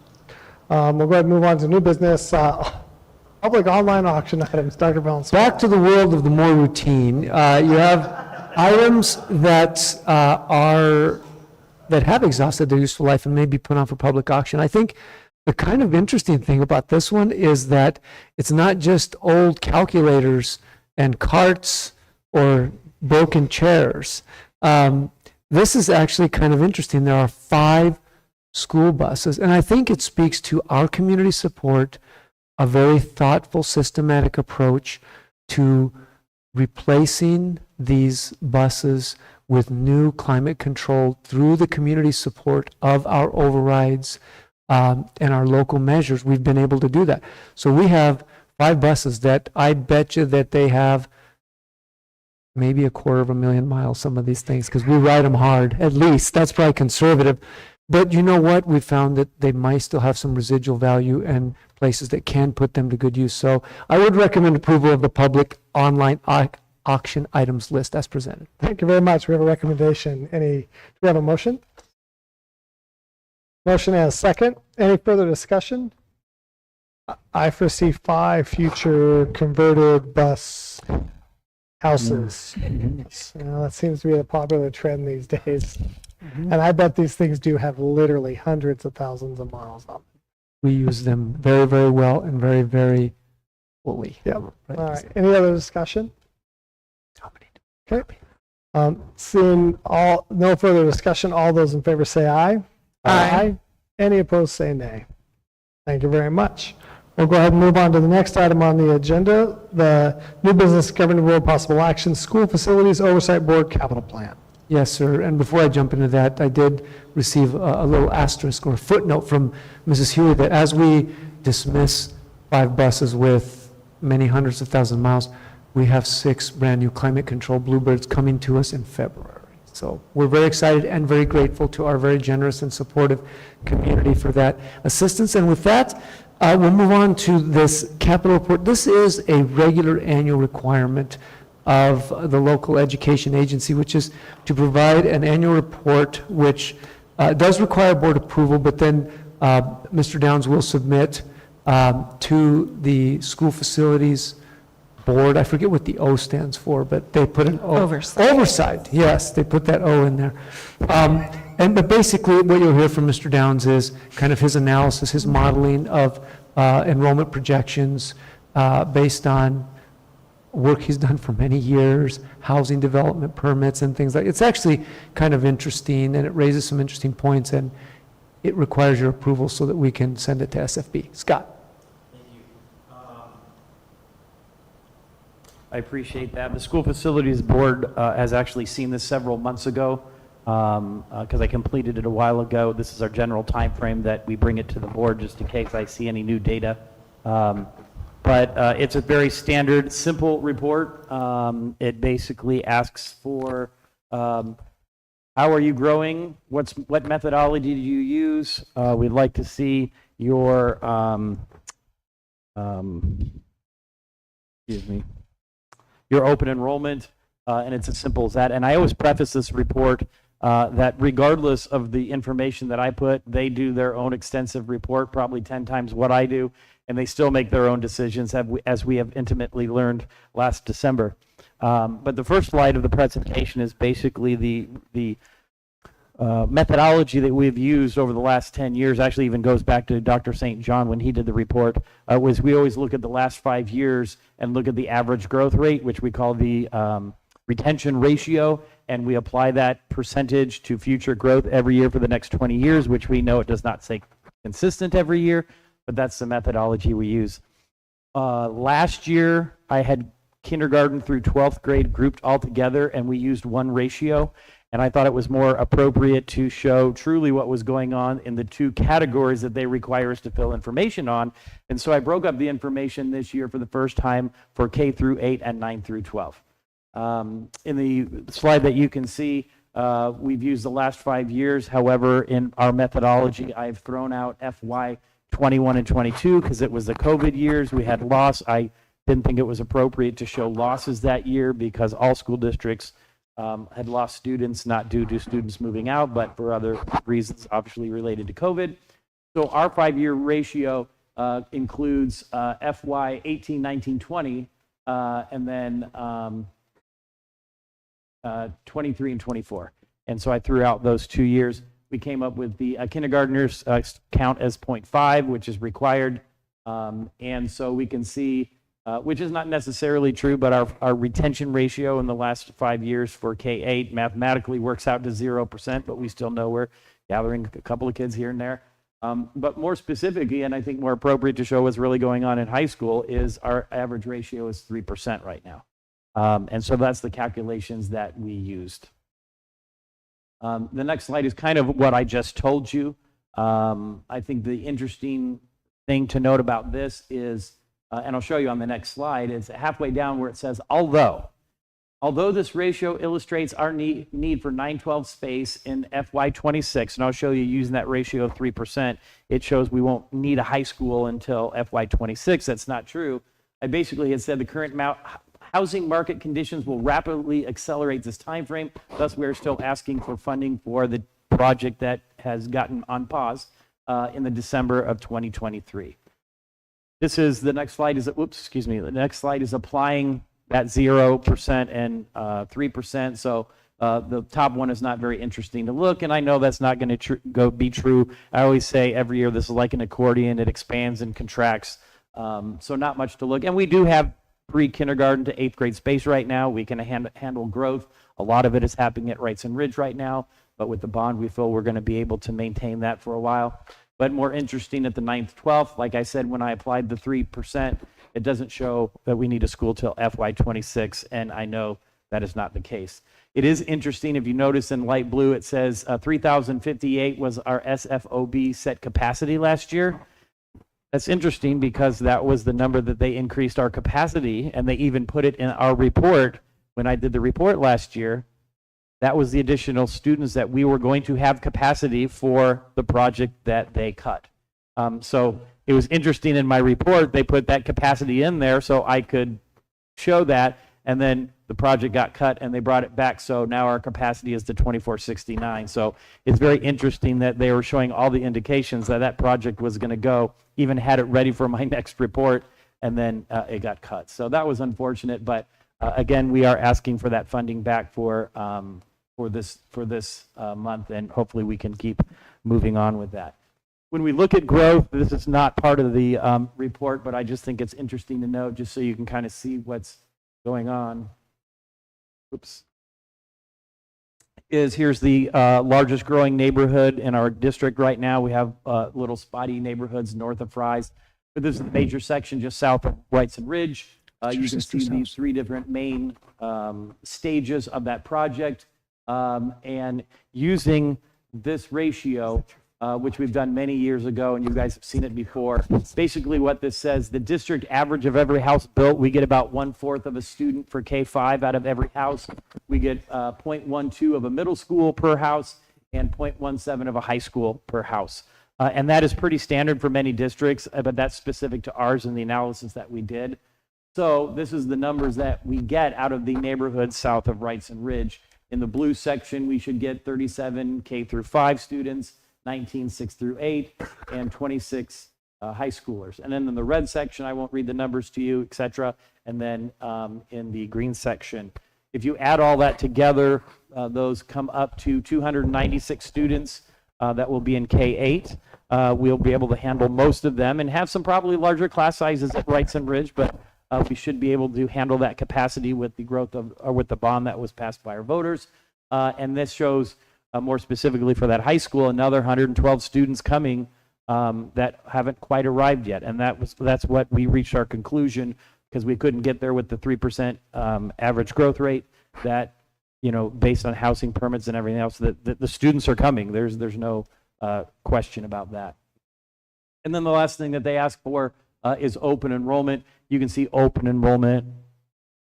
We'll go ahead and move on to new business, public online auction items. Dr. Valenzuela. Back to the world of the more routine. You have items that have exhausted their useful life and may be put on for public auction. I think the kind of interesting thing about this one is that it's not just old calculators and carts or broken chairs. This is actually kind of interesting. There are 5 school buses, and I think it speaks to our community support, a very thoughtful, systematic approach to replacing these buses with new climate control through the community support of our overrides and our local measures. We've been able to do that. So we have 5 buses that I bet you that they have maybe 250,000 miles, some of these things, because we ride them hard, at least. That's probably conservative. But you know what? We found that they might still have some residual value and places that can put them to good use. So I would recommend approval of the public online auction items list as presented. Thank you very much. We have a recommendation. Do we have a motion? Motion and a second. Any further discussion? I foresee 5 future converted bus houses. So that seems to be a popular trend these days. And I bet these things do have literally hundreds of thousands of miles on them. We use them very, very well and very, very fully. Yep. All right. Any other discussion? Okay. Seeing no further discussion, all those in favor say aye. Aye. Any opposed say nay. Thank you very much. We'll go ahead and move on to the next item on the agenda, the new business governing board possible action, school facilities oversight board capital plan. Yes, sir. And before I jump into that, I did receive a little asterisk or a footnote from Mrs. Huey that as we dismiss 5 buses with many hundreds of thousands of miles, we have 6 brand new climate control Bluebirds coming to us in February. So we're very excited and very grateful to our very generous and supportive community for that assistance. And with that, we'll move on to this capital report. This is a regular annual requirement of the local education agency, which is to provide an annual report, which does require board approval, but then Mr. Downs will submit to the school facilities board. I forget what the O stands for, but they put an O. Oversight. Oversight, yes, they put that O in there. But basically, what you'll hear from Mr. Downs is kind of his analysis, his modeling of enrollment projections based on work he's done for many years, housing development permits and things like that. It's actually kind of interesting, and it raises some interesting points, and it requires your approval so that we can send it to SFB. Scott. I appreciate that. The School Facilities Board has actually seen this several months ago because I completed it a while ago. This is our general time frame that we bring it to the board just in case I see any new data. But it's a very standard, simple report. It basically asks for how are you growing? What methodology do you use? We'd like to see your your open enrollment, and it's as simple as that. And I always preface this report that regardless of the information that I put, they do their own extensive report, probably 10 times what I do, and they still make their own decisions, as we have intimately learned last December. But the first slide of the presentation is basically the methodology that we've used over the last 10 years. Actually even goes back to Dr. St. John when he did the report, was we always look at the last 5 years and look at the average growth rate, which we call the retention ratio, and we apply that percentage to future growth every year for the next 20 years, which we know it does not stay consistent every year, but that's the methodology we use. Last year, I had kindergarten through 12th grade grouped all together, and we used one ratio. And I thought it was more appropriate to show truly what was going on in the 2 categories that they require us to fill information on. And so I broke up the information this year for the first time for K through 8 and 9 through 12. In the slide that you can see, we've used the last 5 years. However, in our methodology, I've thrown out FY 21 and 22 because it was the COVID years. We had loss. I didn't think it was appropriate to show losses that year because all school districts had lost students, not due to students moving out, but for other reasons, obviously related to COVID. So our 5-year ratio includes FY 18, 19, 20, and then 23 and 24. And so I threw out those 2 years. We came up with the kindergartners count as 0.5, which is required. And so we can see which is not necessarily true, but our retention ratio in the last 5 years for K-8 mathematically works out to 0%, but we still know we're gathering a couple of kids here and there. But more specifically, and I think more appropriate to show what's really going on in high school, is our average ratio is 3% right now. And so that's the calculations that we used. The next slide is kind of what I just told you. I think the interesting thing to note about this is, and I'll show you on the next slide, it's halfway down where it says, although this ratio illustrates our need for 912 space in FY26, and I'll show you using that ratio of 3%, it shows we won't need a high school until FY26. That's not true. I basically had said the current housing market conditions will rapidly accelerate this time frame. Thus, we're still asking for funding for the project that has gotten on pause in the December of 2023. This is, the next slide is, whoops, excuse me, the next slide is applying that 0% and 3%. So the top one is not very interesting to look, and I know that's not going to be true. I always say every year this is like an accordion. It expands and contracts. So not much to look. And we do have pre-kindergarten to 8th grade space right now. We can handle growth. A lot of it is happening at Wrights and Ridge right now, but with the bond, we feel we're going to be able to maintain that for a while. But more interesting at the 9th, 12th, like I said, when I applied the 3%, it doesn't show that we need a school till FY26, and I know that is not the case. It is interesting, if you notice in light blue, it says 3,058 was our SFOB set capacity last year. That's interesting because that was the number that they increased our capacity, and they even put it in our report when I did the report last year. That was the additional students that we were going to have capacity for the project that they cut. So it was interesting in my report, they put that capacity in there so I could show that, and then the project got cut and they brought it back. So now our capacity is to 2469. So it's very interesting that they were showing all the indications that that project was going to go, even had it ready for my next report, and then it got cut. So that was unfortunate, but again, we are asking for that funding back for this month, and hopefully we can keep moving on with that. When we look at growth, this is not part of the report, but I just think it's interesting to note, just so you can kind of see what's going on. Oops. Here's the largest growing neighborhood in our district right now. We have little spotty neighborhoods north of Fry's, but this is the major section just south of Wrights and Ridge. You can see these 3 different main stages of that project, and using this ratio, which we've done many years ago, and you guys have seen it before. Basically what this says, the district average of every house built, we get about 1/4 of a student for K-5 out of every house. We get 0.12 of a middle school per house and 0.17 of a high school per house. And that is pretty standard for many districts, but that's specific to ours in the analysis that we did. So this is the numbers that we get out of the neighborhoods south of Wrights and Ridge. In the blue section, we should get 37 K through 5 students, 19 6 through 8, and 26 high schoolers. And then in the red section, I won't read the numbers to you, etc. And then in the green section, if you add all that together, those come up to 296 students that will be in K-8. We'll be able to handle most of them and have some probably larger class sizes at Wrights and Ridge, but we should be able to handle that capacity with the growth of, or with the bond that was passed by our voters. And this shows more specifically for that high school, another 112 students coming that haven't quite arrived yet. And that's what we reached our conclusion, because we couldn't get there with the 3% average growth rate, that, you know, based on housing permits and everything else, that the students are coming. There's no question about that. And then the last thing that they asked for is open enrollment. You can see open enrollment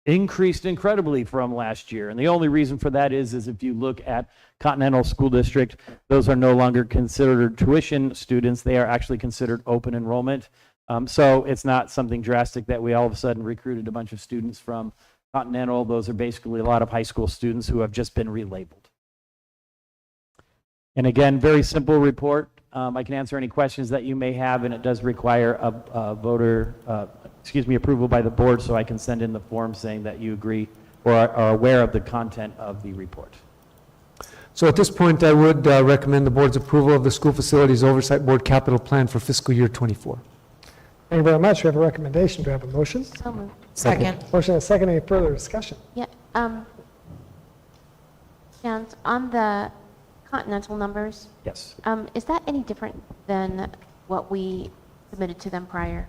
increased incredibly from last year. And the only reason for that is if you look at Continental School District, those are no longer considered tuition students. They are actually considered open enrollment. So it's not something drastic that we all of a sudden recruited a bunch of students from Continental. Those are basically a lot of high school students who have just been relabeled. And again, very simple report. I can answer any questions that you may have, and it does require a voter, approval by the board, so I can send in the form saying that you agree or are aware of the content of the report. So at this point, I would recommend the board's approval of the School Facilities Oversight Board capital plan for fiscal year 24. Thank you very much. We have a recommendation. Do we have a motion? So moved. Second. Motion and a second. Any further discussion? Yeah, and on the Continental numbers, Yes. is that any different than what we submitted to them prior?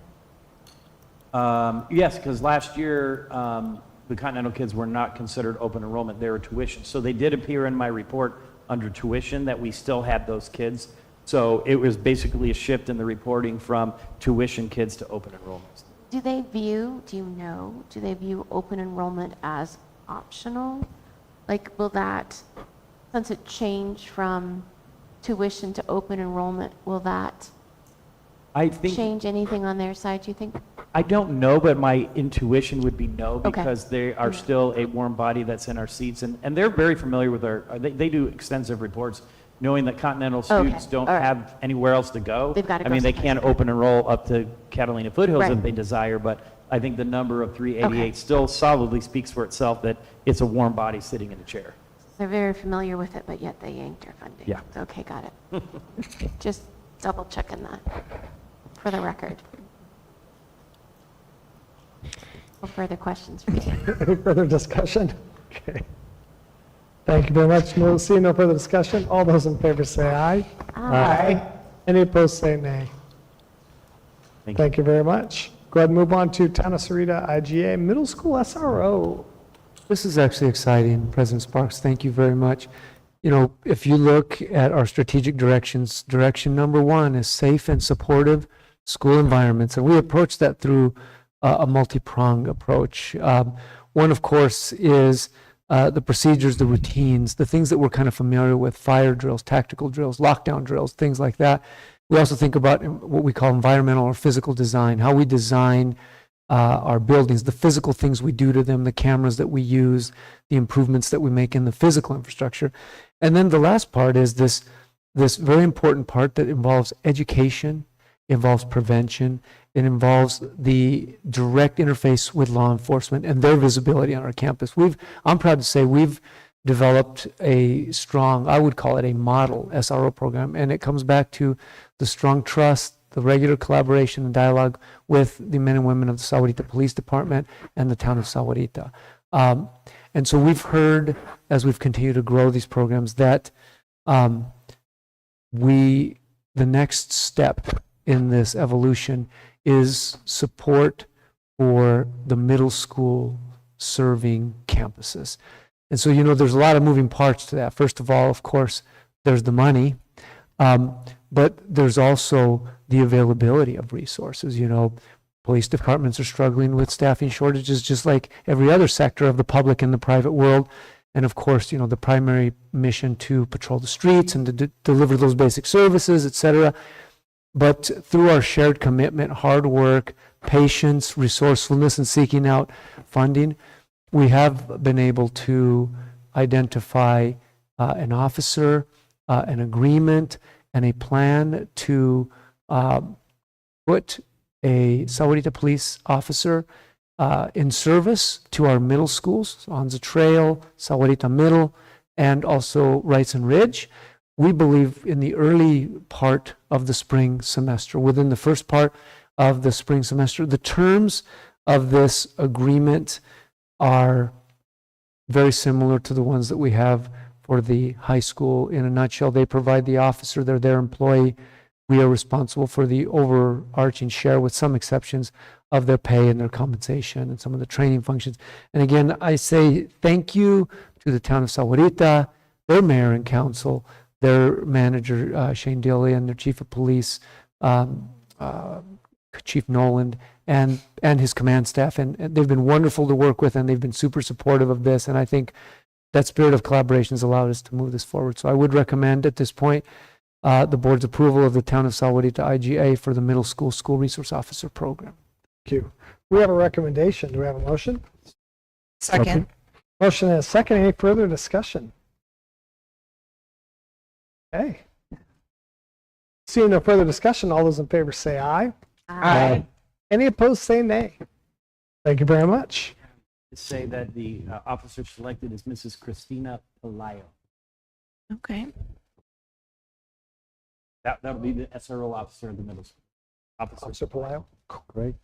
Yes, because last year, the Continental kids were not considered open enrollment. They were tuition. So they did appear in my report under tuition, that we still had those kids. So it was basically a shift in the reporting from tuition kids to open enrollment. Do they view open enrollment as optional? Like, will that, since it changed from tuition to open enrollment, will that I think, change anything on their side, do you think? I don't know, but my intuition would be no, Okay. because they are still a warm body that's in our seats, and they're very familiar with they do extensive reports. knowing that Continental students don't all right. have anywhere else to go. They've gotta I go mean, they someplace. can't open enroll up to Catalina Foothills Right. if they desire, but I think the number of 388 Okay. still solidly speaks for itself that it's a warm body sitting in a chair. They're very familiar with it, but yet they yanked our funding. Yeah. Okay, got it. Just double checking that for the record. No further questions for you. Any further discussion? Okay. Thank you very much. No, seeing no further discussion, all those in favor say aye. Aye. Any opposed say nay. Thank you very much. Go ahead and move on to Town of Sahuarita IGA Middle School SRO. This is actually exciting, President Sparks. Thank you very much. You know, if you look at our strategic directions, direction number one is safe and supportive school environments. And we approach that through a multi-pronged approach. One, of course, is the procedures, the routines, the things that we're kind of familiar with, fire drills, tactical drills, lockdown drills, things like that. We also think about what we call environmental or physical design, how we design our buildings, the physical things we do to them, the cameras that we use, the improvements that we make in the physical infrastructure. And then the last part is this very important part that involves education, involves prevention, it involves the direct interface with law enforcement and their visibility on our campus. I'm proud to say we've developed a strong, I would call it a model SRO program, and it comes back to the strong trust, the regular collaboration and dialogue with the men and women of the Sahuarita Police Department and the town of Sahuarita. And so we've heard, as we've continued to grow these programs, that the next step in this evolution is support for the middle school serving campuses. And so, you know, there's a lot of moving parts to that. First of all, of course, there's the money, but there's also the availability of resources. You know, police departments are struggling with staffing shortages just like every other sector of the public and the private world. And of course, you know, the primary mission to patrol the streets and to deliver those basic services, et cetera. But through our shared commitment, hard work, patience, resourcefulness, and seeking out funding, we have been able to identify an officer, an agreement, and a plan to put a Sahuarita police officer in service to our middle schools, Anza Trail, Sahuarita Middle, and also Wrightson Ridge. We believe in the early part of the spring semester, within the first part of the spring semester. The terms of this agreement are very similar to the ones that we have for the high school. In a nutshell, they provide the officer, they're their employee. We are responsible for the overarching share, with some exceptions, of their pay and their compensation and some of the training functions. And again, I say thank you to the town of Sahuarita, their mayor and council, their manager, Shane Dilly, and their chief of police, Chief Noland, and his command staff. And they've been wonderful to work with, and they've been super supportive of this. And I think that spirit of collaboration has allowed us to move this forward. So I would recommend at this point the board's approval of the town of Sahuarita IGA for the middle school school resource officer program. Thank you. We have a recommendation. Do we have a motion? Second. Motion and a second. Any further discussion? Okay. Seeing no further discussion, all those in favor say aye. Aye. Any opposed say nay. Thank you very much. To say that the officer selected is Mrs. Christina Pelayo. Okay. That would be the SRO officer of the middle school. Officer Pelayo. Great.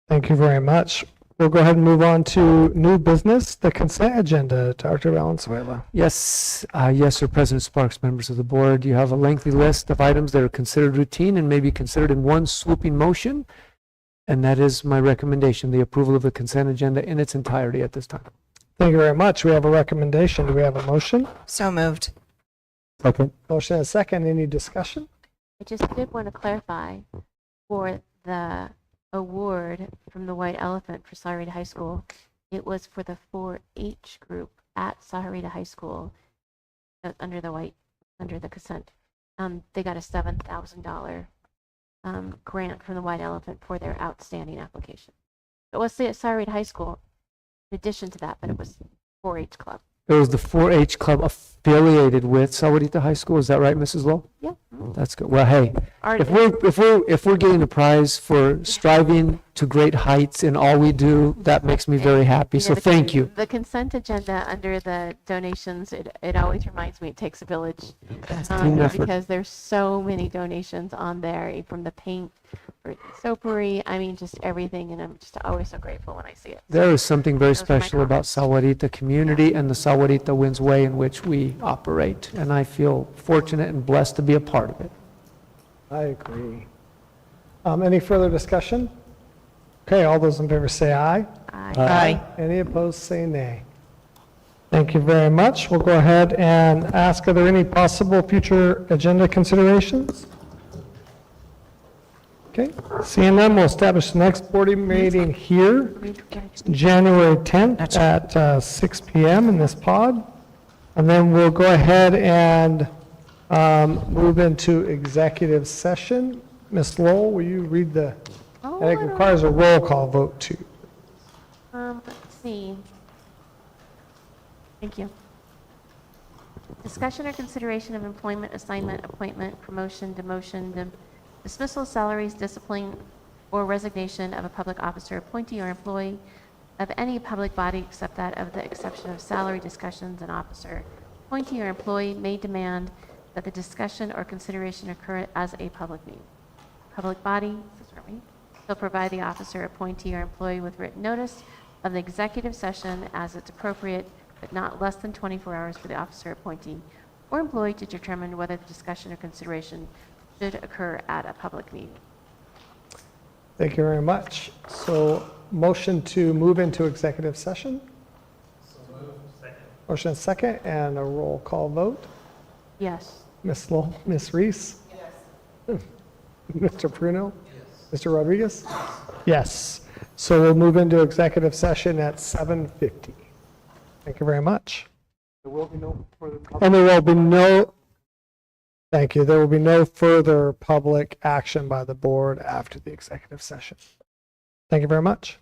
Thank you very much. We'll go ahead and move on to new business, the consent agenda. Dr. Valenzuela. Yes, yes, sir, President Sparks, members of the board. You have a lengthy list of items that are considered routine and may be considered in one swooping motion. And that is my recommendation, the approval of the consent agenda in its entirety at this time. Thank you very much. We have a recommendation. Do we have a motion? So moved. Okay. Motion and a second. Any discussion? I just did want to clarify for the award from the White Elephant for Sahuarita High School. It was for the 4-H group at Sahuarita High School under the consent. They got a $7,000 grant from the White Elephant for their outstanding application. It was at Sahuarita High School in addition to that, but it was 4-H club. It was the 4-H club affiliated with Sahuarita High School. Is that right, Mrs. Lowe? Yeah. That's good. Well, hey, Our- if we're getting a prize for striving to great heights in all we do, that makes me very happy. So the thank you. The consent agenda under the donations, it always reminds me it takes a village. Team effort. Because there's so many donations on there, from the paint, for soapery, I mean, just everything, and I'm just always so grateful when I see it. There is something very Those are my special about comments. Sahuarita community and the Sahuarita Winds way in which we operate. And I feel fortunate and blessed to be a part of it. I agree. Any further discussion? Okay, all those in favor say aye. Aye. Any opposed, say nay. Thank you very much. We'll go ahead and ask, are there any possible future agenda considerations? Okay, seeing none, we'll establish the next board meeting here, January 10th at 6 p.m. in this pod. And then we'll go ahead and move into executive session. Ms. Lowell, will you read the, and it requires a roll call vote too. Let's see. Thank you. Discussion or consideration of employment, assignment, appointment, promotion, demotion, dismissal, salaries, discipline, or resignation of a public officer, appointee, or employee of any public body except that of the exception of salary discussions. An officer, appointee, or employee may demand that the discussion or consideration occur as a public meeting. Public body, shall provide the officer, appointee, or employee with written notice of the executive session as it's appropriate, but not less than 24 hours for the officer, appointee, or employee to determine whether the discussion or consideration should occur at a public meeting. Thank you very much. So motion to move into executive session? Motion and second, and a roll call vote. Yes. Ms. Lowell, Ms. Reese? Yes. Mr. Pruno? Yes. Mr. Rodriguez? Yes. So we'll move into executive session at 7:50. Thank you very much. There will be no further And there will be no, thank you, there will be no further public action by the board after the executive session. Thank you very much.